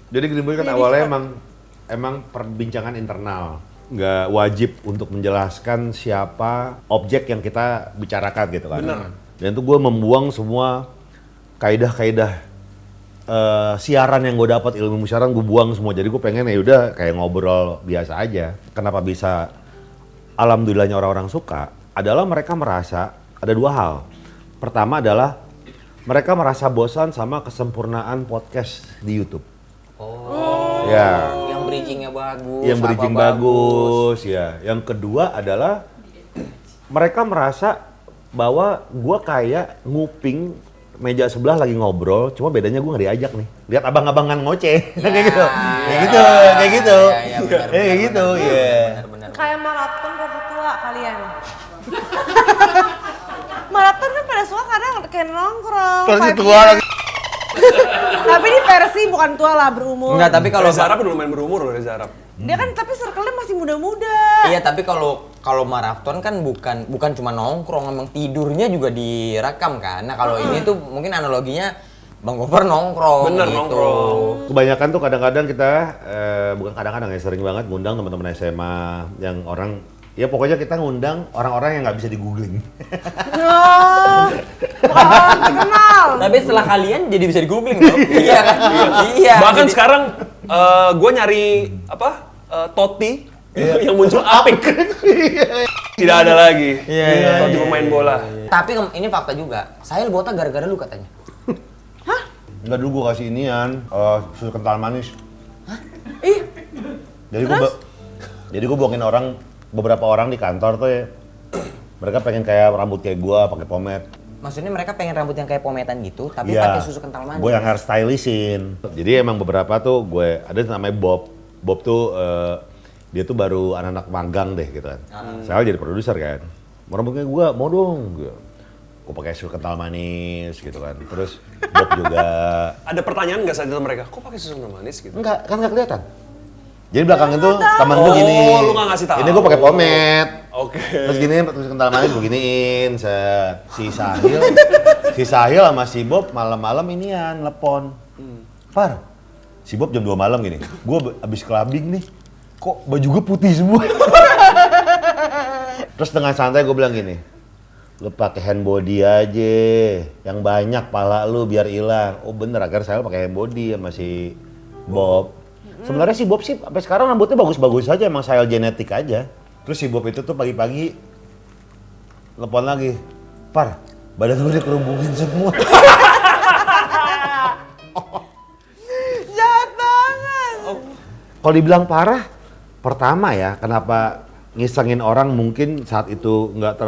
Jadi Green Boy kan awalnya emang perbincangan internal. Nggak wajib untuk menjelaskan siapa objek yang kita bicarakan gitu kan. Bener. Dan itu gue membuang semua kaidah-kaidah siaran yang gue dapat, ilmu siaran gue buang semua. Jadi gue pengen ya udah kayak ngobrol biasa aja. Kenapa bisa alhamdulillahnya orang-orang suka? Adalah mereka merasa ada dua hal. Pertama adalah mereka merasa bosan sama kesempurnaan podcast di YouTube. Oh. Ya. Yang bridgingnya bagus. Yang bridging apa bagus ya. Yang kedua adalah mereka merasa bahwa gua kayak nguping meja sebelah lagi ngobrol, cuma bedanya gua nggak diajak nih. Lihat abang-abangan ngoceh, Ya, kayak gitu, kayak gitu, ya, kayak gitu, ya, benar, kayak gitu, benar, ya. benar. Kayak maraton versi tua kalian. Maraton kan pada suka kadang kayak nongkrong. Versi vibe-nya. tua lagi. Tapi ini versi bukan tua lah, berumur. Enggak, tapi kalau Reza Arab udah lumayan berumur loh Reza Arab. Dia kan tapi circle-nya masih muda-muda. Iya, tapi kalau maraton kan bukan cuma nongkrong, emang tidurnya juga direkam kan. Nah, kalau ini tuh mungkin analoginya Bang Gofar nongkrong Bener, gitu. nongkrong. Kebanyakan tuh kadang-kadang kita, bukan kadang-kadang ya, sering banget ngundang teman-teman SMA yang orang, ya pokoknya kita ngundang orang-orang yang nggak bisa di-googling. Oh, bukan orang terkenal. Tapi setelah kalian jadi bisa di-googling dong. Iya kan? Iya. Bahkan jadi- sekarang gue nyari Totti yang muncul Apik. Tidak ada lagi. Iya, Totti pemain bola. Tapi ini fakta juga. Sahil botak gara-gara lu katanya. Enggak, dulu gua kasih inian, susu kental manis. Ih, Jadi gua bohongin beberapa orang di kantor tuh ya. Mereka pengen kayak rambut kayak gua, pakai pomade. Maksudnya mereka pengen rambut yang kayak pometan gitu, tapi Iya. pakai susu kental manis. Gue yang hairstylistin. Jadi emang beberapa tuh ada namanya Bob. Bob tuh dia tuh baru anak-anak magang deh gitu kan. Saya jadi produser kan. Mau rambutnya gua mau dong. Gue pakai susu kental manis gitu kan. Terus Bob juga Ada pertanyaan nggak saat itu mereka? Kok pakai susu kental manis gitu? enggak, kan enggak kelihatan. Jadi belakang itu temen gue gini. Oh, lu nggak ngasih tahu. Ini gue pakai pomade. Oke. Terus gini susu kental manis gue giniin. Si Sahil sama si Bob malam-malam inian telepon. Par, si Bob jam 2 malam gini. Gue abis clubbing nih. Kok baju gue putih semua? Terus dengan santai gue bilang gini. Lu pakai hand body aja, yang banyak pala lu biar hilang. Oh bener, akhirnya saya pakai hand body sama si Bob. Sebenarnya si Bob sih sampai sekarang rambutnya bagus-bagus aja, emang style genetik aja. Terus si Bob itu tuh pagi-pagi telepon lagi, Par, badan gue dikerubungin semua. jahat banget. Kalau dibilang parah, pertama ya, kenapa ngisengin orang mungkin saat itu nggak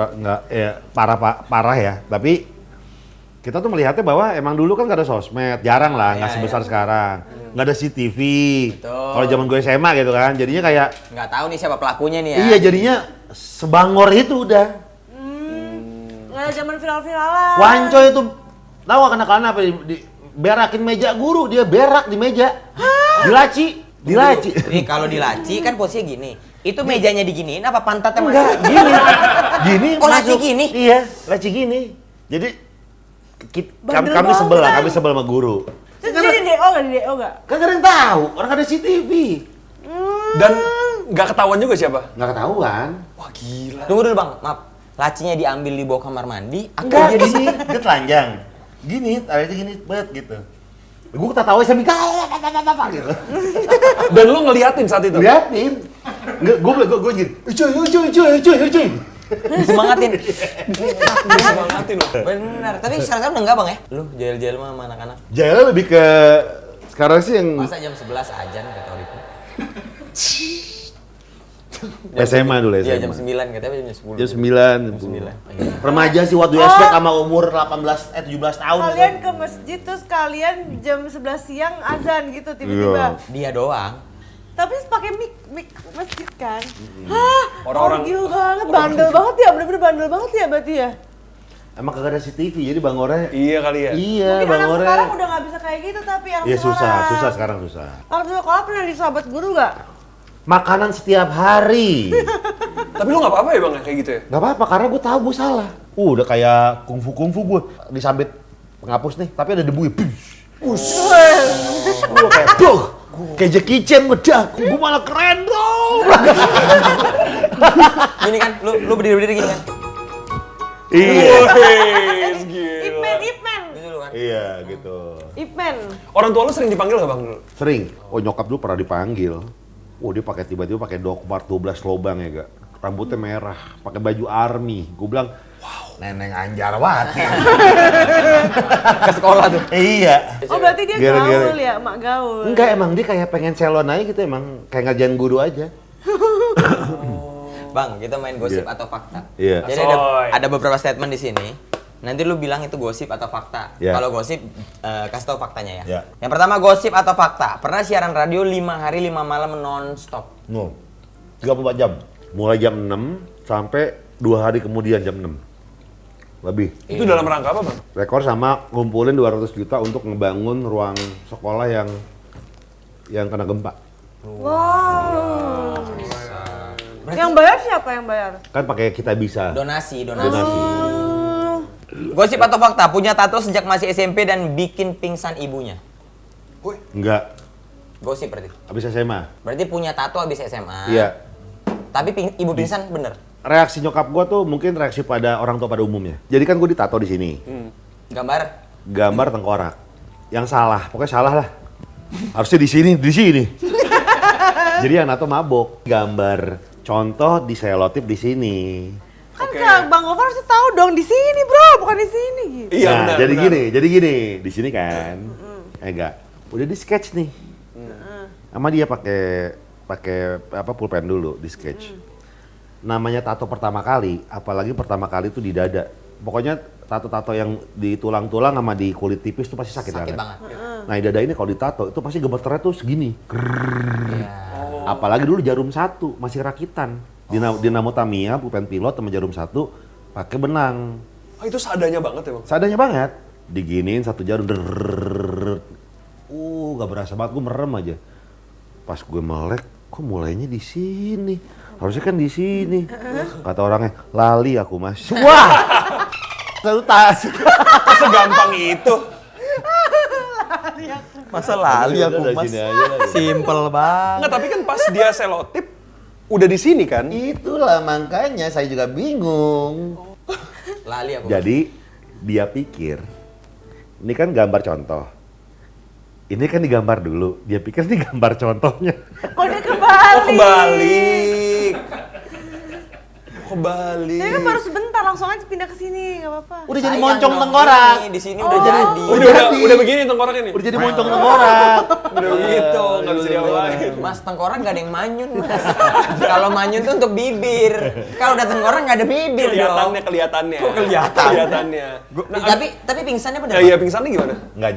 parah ya, tapi kita tuh melihatnya bahwa emang dulu kan nggak ada sosmed, jarang lah, nggak sebesar sekarang, nggak ada CCTV. Betul. Kalau zaman gue SMA gitu kan, jadinya kayak Nggak tahu nih siapa pelakunya nih ya. iya jadinya sebangor itu udah. Nggak ada zaman viral-viralan. Wancoy itu tahu nggak kenakalan apa berakin meja guru, dia berak di meja, dilaci. Nih kalau di laci kan posisinya gini. Itu mejanya diginiin apa pantatnya Enggak, masuk? gini. Oh, laci masuk. gini? Iya, laci gini. Jadi Bandel kami banget. sebel sama guru. Terus DO nggak? Di DO nggak? Kan gak ada yang tahu, orang ada CCTV. Dan nggak ketahuan juga siapa? Nggak ketahuan. Wah gila. Tunggu dulu bang, maaf. Lacinya diambil di bawah kamar mandi. Enggak, gini, dia telanjang. Gini, akhirnya gini, bet gitu. Gue ketawa sambil apa gitu. Dan lu ngeliatin saat itu? Liatin. Enggak, gue gini. Cuy. Semangatin. Semangatin lo. Benar. Tapi sekarang udah enggak bang ya? Lu jail-jail sama anak-anak. Jalan lebih ke sekarang sih yang Masa jam 11 ajan kata Oriku. SMA dulu SMA. Iya jam 9 katanya jam 10. Jam 9. Jam 9. Remaja sih waktu SP sama umur 17 tahun. Kalian ke masjid terus kalian jam 11 siang azan gitu tiba-tiba. Dia doang. Tapi pakai mic masjid kan? Hah? Orang-orang- Orgil banget, bandel banget ya, bener-bener bandel banget ya berarti ya? Emang kagak ada CCTV, jadi Bang Ore. Iya kali ya. Iya, Mungkin Bang anak Ore. sekarang udah nggak bisa kayak gitu tapi anak Iya sekarang. susah sekarang susah. Waktu sekolah pernah di sahabat guru nggak? Makanan setiap hari. Tapi lu nggak apa-apa ya bang kayak gitu ya? Gak apa-apa, karena gue tahu gue salah. Udah kayak kungfu gue. Disambit penghapus nih, tapi ada debu ya. Gue kayak, duh, kayak Jackie Chan udah. Gue malah keren dong. Gini kan, lu berdiri-berdiri gini kan. Iya. Wih, gila. Ipman. Gitu dulu kan. Iya gitu. Ipman. Orang tua lu sering dipanggil nggak bang dulu? Sering. Oh nyokap dulu pernah dipanggil. Oh dia pakai tiba-tiba pakai dokmart 12 lobang ya gak. Rambutnya merah, pakai baju army. Gue bilang, wow, Neneng Anjarwati. Ke sekolah tuh. Iya. Oh berarti dia Gara-gara- gaul ya, mak gaul. Enggak, emang dia kayak pengen celon aja gitu, emang kayak ngerjain guru aja. Bang, kita main gosip Iya. atau fakta. Iya. Jadi ada beberapa statement di sini. Nanti lu bilang itu gosip atau fakta. Iya. Kalau gosip, kasih tau faktanya ya. Iya. Yang pertama gosip atau fakta. Pernah siaran radio 5 hari 5 malam non-stop. No. 34 jam. Mulai jam 6 sampai 2 hari kemudian jam 6. Lebih. Itu dalam rangka apa bang? Rekor sama ngumpulin 200 juta untuk ngebangun ruang sekolah yang kena gempa. Wow. Yang bayar siapa yang bayar? Kan pakai kita bisa. Donasi. Donasi. Gosip atau fakta. Punya tato sejak masih SMP dan bikin pingsan ibunya. Enggak. Gosip berarti. Habis SMA. Berarti punya tato habis SMA. Iya. Tapi ibu pingsan bener. Reaksi nyokap gua tuh mungkin reaksi pada orang tua pada umumnya. Jadi kan gua ditato di sini. Gambar. Gambar tengkorak. Yang salah, pokoknya salah lah. Harusnya di sini. Jadi yang nato mabok. Gambar contoh di selotip di sini. Kan Bang Gofar harus tahu dong di sini bro, bukan di sini gitu. Iya Nah, benar. jadi benar. gini, di sini kan. Enggak. Udah di sketch nih. Sama dia pakai apa pulpen dulu di sketch. Namanya tato pertama kali, apalagi pertama kali itu di dada. Pokoknya tato-tato yang di tulang-tulang sama di kulit tipis itu pasti sakit Sakit banget. banget. Nah, di dada ini kalau ditato itu pasti gemeternya tuh segini. Iya. Apalagi dulu jarum 1 masih rakitan. Dinamo Tamiya, pulpen pilot sama jarum 1 pakai benang. Oh, itu seadanya banget ya bang? Seadanya banget. Diginiin 1 jarum. Gak berasa banget, gue merem aja. Pas gue melek, kok mulainya di sini. Harusnya kan di sini. Kata orangnya, lali aku mas. Wah! Satu tas. Segampang itu. Masa lali aku Udah, mas. sini aja lah. Simple banget. Nggak, tapi kan pas dia selotip udah di sini kan? Itulah makanya saya juga bingung. Lali aku. Jadi dia pikir, ini kan gambar contoh. Ini kan digambar dulu, dia pikir ini gambar contohnya. Kok dia kembali? Oh kebalik. Kebalik. Dia kan baru sebentar, langsung aja pindah ke sini, nggak apa-apa. Udah jadi Sayang moncong dong, tengkorak. ini Di sini udah jadi. Udah begini tengkoraknya nih. Udah jadi moncong tengkorak. Udah gitu, nggak bisa diapain. Mas tengkorak nggak ada yang manyun mas. Kalau manyun tuh untuk bibir. Kalau udah tengkorak nggak ada bibir dong. Kelihatannya. Kok kelihatan? Kelihatannya. Nah, Tapi pingsannya bener. iya pingsannya gimana? Nggak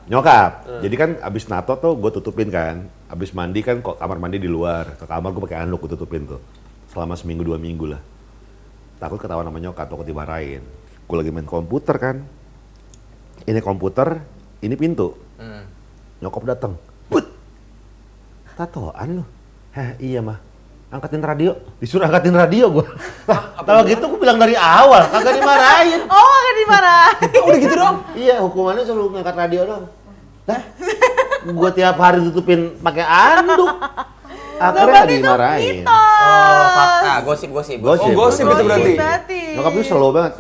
nyokap. Jadi kan abis nato tuh gue tutupin kan. Abis mandi kan kok kamar mandi di luar. Ke kamar gue pakai anduk gue tutupin tuh. Selama seminggu 2 minggu lah. Takut ketahuan sama nyokap, takut dimarahin. Gue lagi main komputer kan. Ini komputer, ini pintu. Nyokap datang. Put! Tatoan lu? Heh iya mah. Angkatin radio. Disuruh angkatin radio gue. Tahu gitu gue bilang dari awal, kagak dimarahin. Oh, nggak dimarahin. Udah gitu dong. Iya, hukumannya suruh ngangkat radio dong. Lah, Gua tiap hari tutupin pakai anduk. Akhirnya berarti itu dimarahin. Oh, fakta, gosip. Gosip. Oh, gosip itu berarti. Nyokap gue slow banget,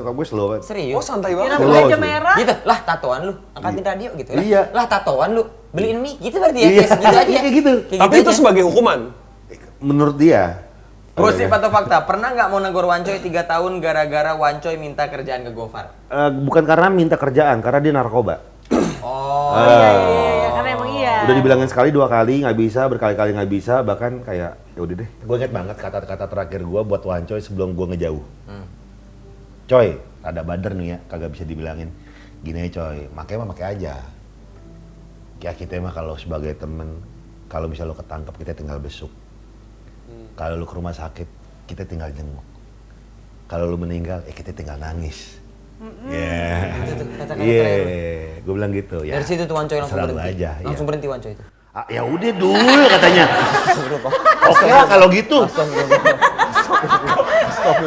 Serius? Oh, santai Kira banget. Slow aja sih. merah. Gitu, lah tatoan lu, angkatin radio gitu. Iya. Lah tatoan lu, beliin mie, gitu berarti ya? Iya, Kayak gitu aja. kayak gitu. Tapi itu aja. sebagai hukuman. Menurut dia. Gosip atau fakta, pernah nggak mau negor Wancoy 3 tahun gara-gara Wancoy minta kerjaan ke Gofar? Bukan karena minta kerjaan, karena dia narkoba. Oh, Iya, karena emang iya. Udah dibilangin sekali, 2 kali, nggak bisa, berkali-kali nggak bisa, bahkan kayak ya udah deh. Gue inget banget kata-kata terakhir gue buat Wancoy sebelum gue ngejauh. Coy, ada bader nih ya, kagak bisa dibilangin. Gini aja coy, makanya mah pakai aja. Kayak kita mah kalau sebagai temen, kalau misalnya lo ketangkep kita tinggal besuk. Kalau lu ke rumah sakit, kita tinggal jenguk. Kalau lu meninggal, kita tinggal nangis. Iya. Itu tuh kata-kata Iya, terakhir. gue bilang gitu ya. Dari situ tuh Wancoy langsung selalu berhenti. aja, iya. Langsung berhenti Wancoy itu. Ah, ya udah dulu katanya. Oke lah kalau gitu.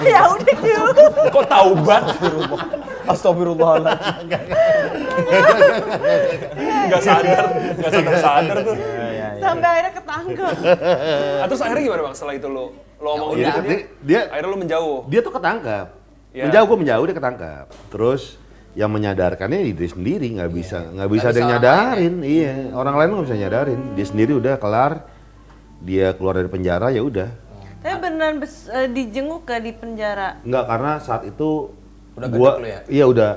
Ya udah dulu. Kok taubat? Astagfirullahaladzim. Nggak sadar tuh. Sampai akhirnya ketangkep. Terus akhirnya gimana bang? Setelah itu lo ngomongin Jadi gitu dia akhirnya lo menjauh. dia tuh ketangkap. Iya. Menjauh, gue menjauh, dia ketangkap. Terus yang menyadarkannya diri sendiri, nggak bisa ada yang bisa orang nyadarin. Iya, orang lain nggak bisa nyadarin. Dia sendiri udah kelar, dia keluar dari penjara ya udah. Tapi beneran dijenguk gak di penjara? Enggak, karena saat itu Udah gua gedek lu ya? iya udah.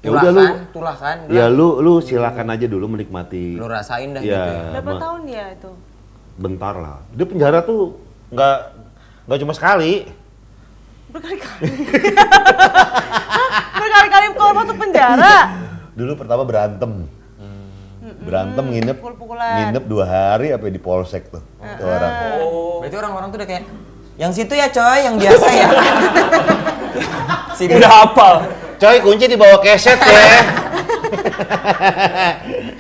Ya Tulah udah lu. kan, tulah kan. Ya lu silakan aja dulu menikmati. Lu rasain dah Ya, gitu ya. Berapa tahun ya itu? bentar lah. Dia penjara tuh nggak cuma sekali. Berkali-kali. Hah? Berkali-kali kalau masuk penjara? Dulu pertama berantem. Berantem nginep Pukul-pukulan. 2 hari apa di polsek tuh. Tuh orang. Oh. Berarti orang-orang tuh udah kayak, yang situ ya coy, yang biasa ya. Sini. Udah hafal. Coy, kunci di bawah keset ya.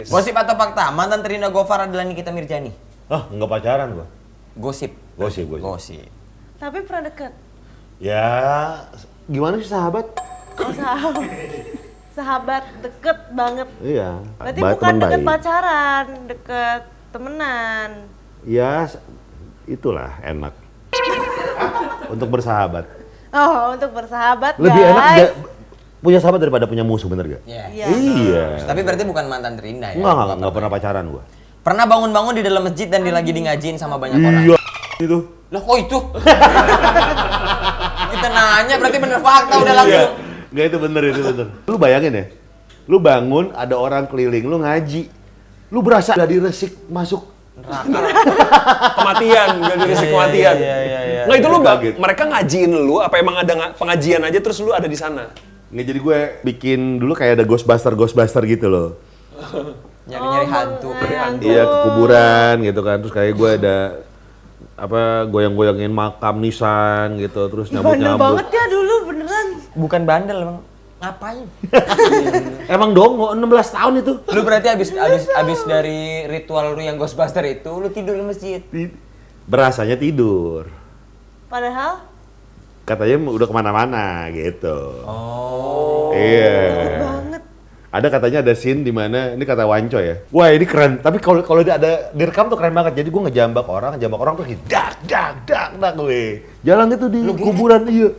Gosip atau fakta, mantan terindah Gofar adalah Nikita Mirjani. Oh, nggak pacaran gua. Gosip. Gosip. Gosip. Tapi pernah deket? Ya, gimana sih sahabat? Oh sahabat. Sahabat deket banget. Iya. Berarti teman bukan deket baik. pacaran, deket temenan. Ya, itulah enak. Untuk bersahabat. Oh, untuk bersahabat Lebih guys. enak punya sahabat daripada punya musuh, bener gak? Iya. Iya. Iya. Tapi berarti bukan mantan terindah ya? Enggak pernah pacaran gua. Pernah bangun-bangun di dalam masjid dan lagi di ngajiin sama banyak orang? Iya, itu. Lah kok itu? Kita nanya berarti bener fakta udah langsung. Enggak, itu bener. Lu bayangin ya, lu bangun ada orang keliling, lu ngaji. Lu berasa udah diresik masuk. Kematian, gak dirisik kematian. Iya. Nggak itu lu Kaget. mereka ngajiin lu apa emang ada pengajian aja terus lu ada di sana? Nggak, jadi gue bikin dulu kayak ada Ghostbuster gitu loh. Nyari-nyari hantu. Iya, ke kuburan gitu kan. Terus kayak gue ada goyang-goyangin makam nisan gitu, terus Bandel nyambut-nyambut. banget ya dulu beneran. Bukan bandel emang. Ngapain? Emang dongo 16 tahun itu. Lu berarti abis dari ritual lu yang Ghostbuster itu, lu tidur di masjid. Berasanya tidur. Padahal Katanya udah kemana-mana gitu. Oh. Iya. banget. Ada katanya ada scene di mana ini kata Wancoy ya. Wah ini keren. Tapi kalau dia ada direkam tuh keren banget. Jadi gue ngejambak orang tuh kayak dak gue. Jalan itu di kuburan iya.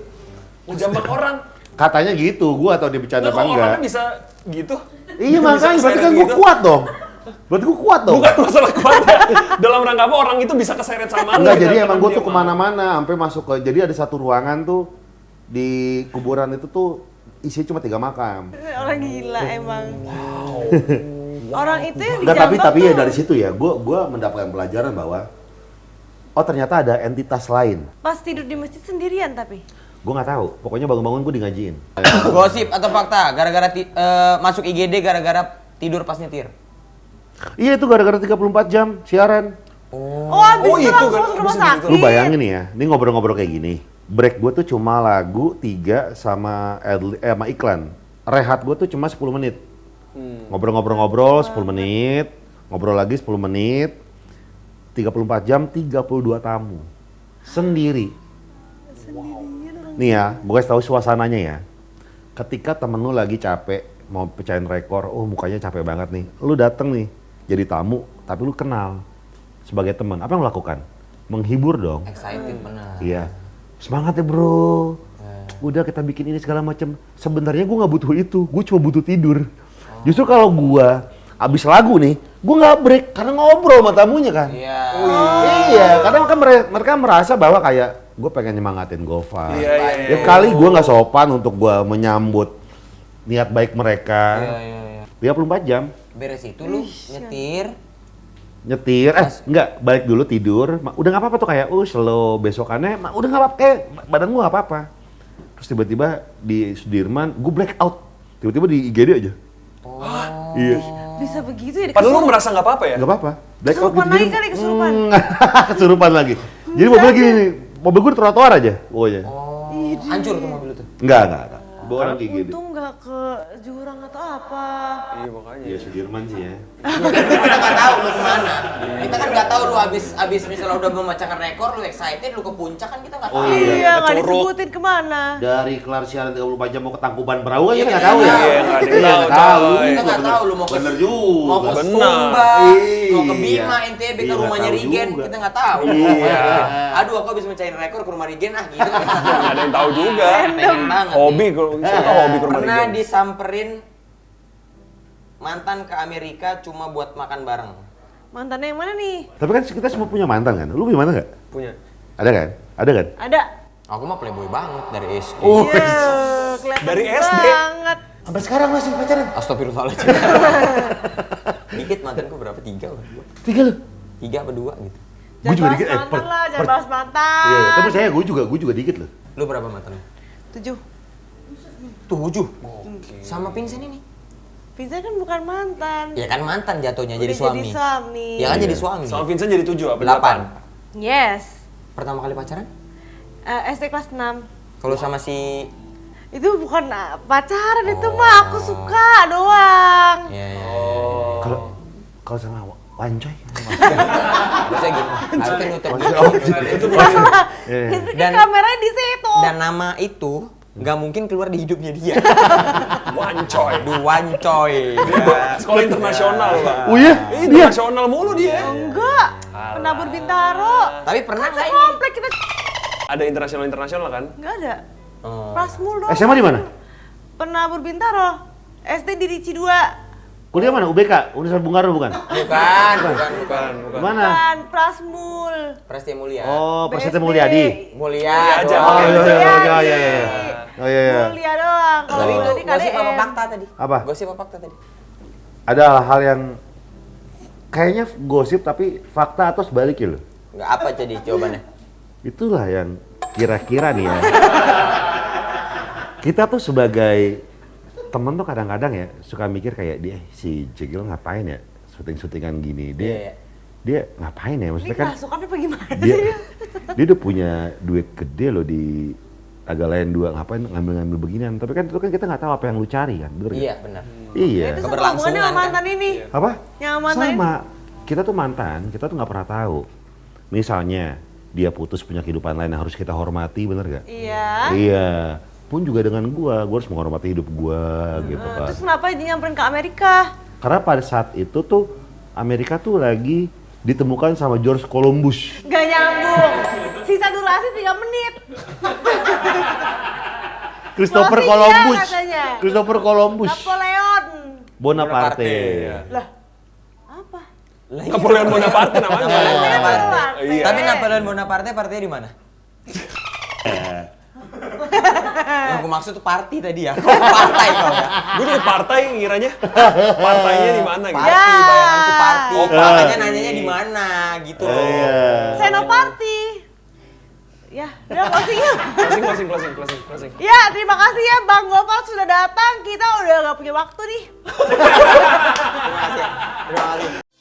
Ngejambak orang. Katanya gitu. Gue atau dia bercanda Lah, apa kok enggak? orangnya bisa gitu? Iya Bisa makanya berarti keseret kan gue gitu? kuat dong. Berarti gue kuat dong. Bukan masalah kuat ya. Dalam rangka apa orang itu bisa keseret sama lu. Enggak, gitu, jadi karena emang gue dia tuh mau. kemana-mana, sampai masuk ke, jadi ada satu ruangan tuh di kuburan itu tuh isinya cuma 3 makam. Orang gila emang. Orang itu yang Enggak, dijambak tapi tuh. ya dari situ ya, gue mendapatkan pelajaran bahwa oh ternyata ada entitas lain. Pas tidur di masjid sendirian tapi. Gue nggak tahu, pokoknya bangun-bangun gue di ngajiin. Gosip atau fakta, gara-gara masuk IGD gara-gara tidur pas nyetir. Iya itu gara-gara 34 jam siaran. Oh, abis Oh, itu itu langsung kan, masuk rumah abis itu. sakit. Lu bayangin nih ya, ini ngobrol-ngobrol kayak gini. Break gue tuh cuma lagu 3 sama sama iklan. Rehat gue tuh cuma 10 menit. Ngobrol-ngobrol 10 menit, ngobrol lagi 10 menit. 34 jam, 32 tamu. Sendiri. Nih ya, gue kasih tahu suasananya ya. Ketika temen lu lagi capek, mau pecahin rekor, oh mukanya capek banget nih. Lu dateng nih, jadi tamu, tapi lu kenal sebagai teman. Apa yang lu lakukan? Menghibur dong. Excited benar. Iya. Semangat ya bro. Udah kita bikin ini segala macam. Sebenarnya gue nggak butuh itu. Gue cuma butuh tidur. Justru kalau gue abis lagu nih, gue nggak break karena ngobrol sama tamunya kan. Iya. Iya. Karena kan mereka merasa bahwa kayak gue pengen nyemangatin Gofar. Iya. Ya kali gue nggak sopan untuk gue menyambut niat baik mereka. Iya. 34 jam. Beres itu lu Nyetir, enggak, balik dulu tidur, udah nggak apa-apa tuh kayak, slow, besokannya, udah nggak apa-apa, kayak badan gua nggak apa-apa. Terus tiba-tiba di Sudirman, gua black out, tiba-tiba di IGD aja. Iya. Bisa begitu ya? Padahal lu merasa nggak apa-apa ya? Nggak apa-apa, black out Kesurupan lagi kali, kesurupan. Kesurupan lagi. Jadi mobilnya gini nih, mobil gua di trotoar aja, pokoknya. hancur tuh mobil itu. Enggak. Bawa orang IGD. Untung nggak ke jurang atau apa. Iya makanya. Iya Sudirman sih ya. Kita nggak tahu lu kemana. Kita kan nggak tahu lu abis misalnya udah memecahkan rekor, lu excited, lu ke puncak kan kita nggak tahu. Iya, nggak Curug. disebutin kemana. Dari kelar siaran 34 jam mau ke Tangkuban Perahu kan kita nggak tahu ya. Iya, nggak ada yang Iya, tahu, nggak tahu. coy. Kita nggak tahu lu mau ke Bener juga. mau ke Bener. Sumba, mau ke Iya. Bima, NTB ke Iya, rumahnya nggak tahu Rigen, juga. kita nggak tahu. Iya. Aduh, aku habis mecahin rekor ke rumah Rigen gitu. Nggak ada yang tahu juga. Pengen banget. Hobi, siapa hobi ke rumah Pernah Rigen? disamperin mantan ke Amerika cuma buat makan bareng. Mantannya yang mana nih? Tapi kan kita semua punya mantan kan? Lu punya mantan nggak? Punya. Ada kan? Ada kan? Ada. Aku mah playboy banget dari SD. Iya, kelihatan Dari SD? banget. Sampai sekarang masih pacaran? Astagfirullahaladzim. Dikit mantanku berapa? 3 apa 2? 3 lu? 3 apa 2 gitu. Gua Jangan juga bahas dikit, mantan lah, jangan bahas mantan. Iya, tapi saya gue juga dikit loh. Lu berapa mantan? 7. 7. Sama Vincent ini. Vincent kan bukan mantan. Ya kan mantan jatuhnya Udah jadi suami. Jadi suami. Ya kan Iya. jadi suami. Sama Vincent jadi 7 apa? 8. Yes. Pertama kali pacaran? SD kelas 6. Kalau sama si Itu bukan pacaran, itu mah aku suka doang. ya. Kalau sama Wancoy. Harusnya gitu. Harusnya nutup Itu berarti Iya. Itu kan Dan- kameranya di situ. Dan nama itu nggak mungkin keluar di hidupnya dia. Wancoy. Duan coy. Sekolah internasional, Bang. Oh iya? Internasional mulu dia. Enggak. Penabur Bintaro. Tapi pernah nggak ini? Komplek kita Ada internasional kan? enggak ada. Oh. Prasmul doang. SMA di mana? Penabur Bintaro. SD di Ricci 2. Kuliah mana? UBK? Universitas Bung Karno bukan? Bukan. Bukan. Mana? Bukan, Prasmul. Presti Mulia. Oh, Prasetya BSD. Mulyadi. Mulia aja, doang. pakai Oh aja. iya. Oh iya. Mulia doang. Kalau Tapi itu itu di gosip apa KDM. fakta tadi? Apa? Gosip apa fakta tadi? Ada hal yang kayaknya gosip tapi fakta atau sebaliknya loh. Nggak apa jadi jawabannya? Itulah yang kira-kira nih ya. Kita tuh sebagai temen tuh kadang-kadang ya suka mikir kayak dia si Jegil ngapain ya syuting-syutingan gini. Iya. Dia ngapain ya? Ini Maksudnya kan kerasukannya apa gimana dia sih? dia udah punya duit gede loh di agak lain dua, ngapain ngambil-ngambil beginian. Tapi kan itu kan kita nggak tahu apa yang lu cari kan, bener nggak? Iya benar. Iya. Itu sama Keberlangsungan hubungannya sama kan? mantan ini. Apa? Yang mantan ini. Sama. Kita tuh mantan, kita tuh nggak pernah tahu. Misalnya dia putus punya kehidupan lain yang harus kita hormati, bener gak? Iya. Iya. Pun juga dengan gua harus menghormati hidup gua gitu kan. Terus kenapa dia nyamperin ke Amerika? Karena pada saat itu tuh Amerika tuh lagi ditemukan sama George Columbus. Gak nyambung. Sisa durasi 3 menit. Christopher Masih Columbus. iya katanya. Christopher Columbus. Napoleon. Bonaparte. Lah, apa? Napoleon Bonaparte namanya. Napoleon Bonaparte. Iya. Tapi Napoleon Bonaparte partainya di mana? Yang aku maksud tuh party tadi ya. Partai kau ya. Gue juga partai ngiranya. Partainya di mana gitu. Party, bayanganku party. Oh, Makanya nanyanya di mana gitu loh. Iya. Senoparty. Ya, udah closing yuk. Closing. Ya, terima kasih ya Bang Gopal sudah datang. Kita udah gak punya waktu nih. Terima kasih. Terima kasih.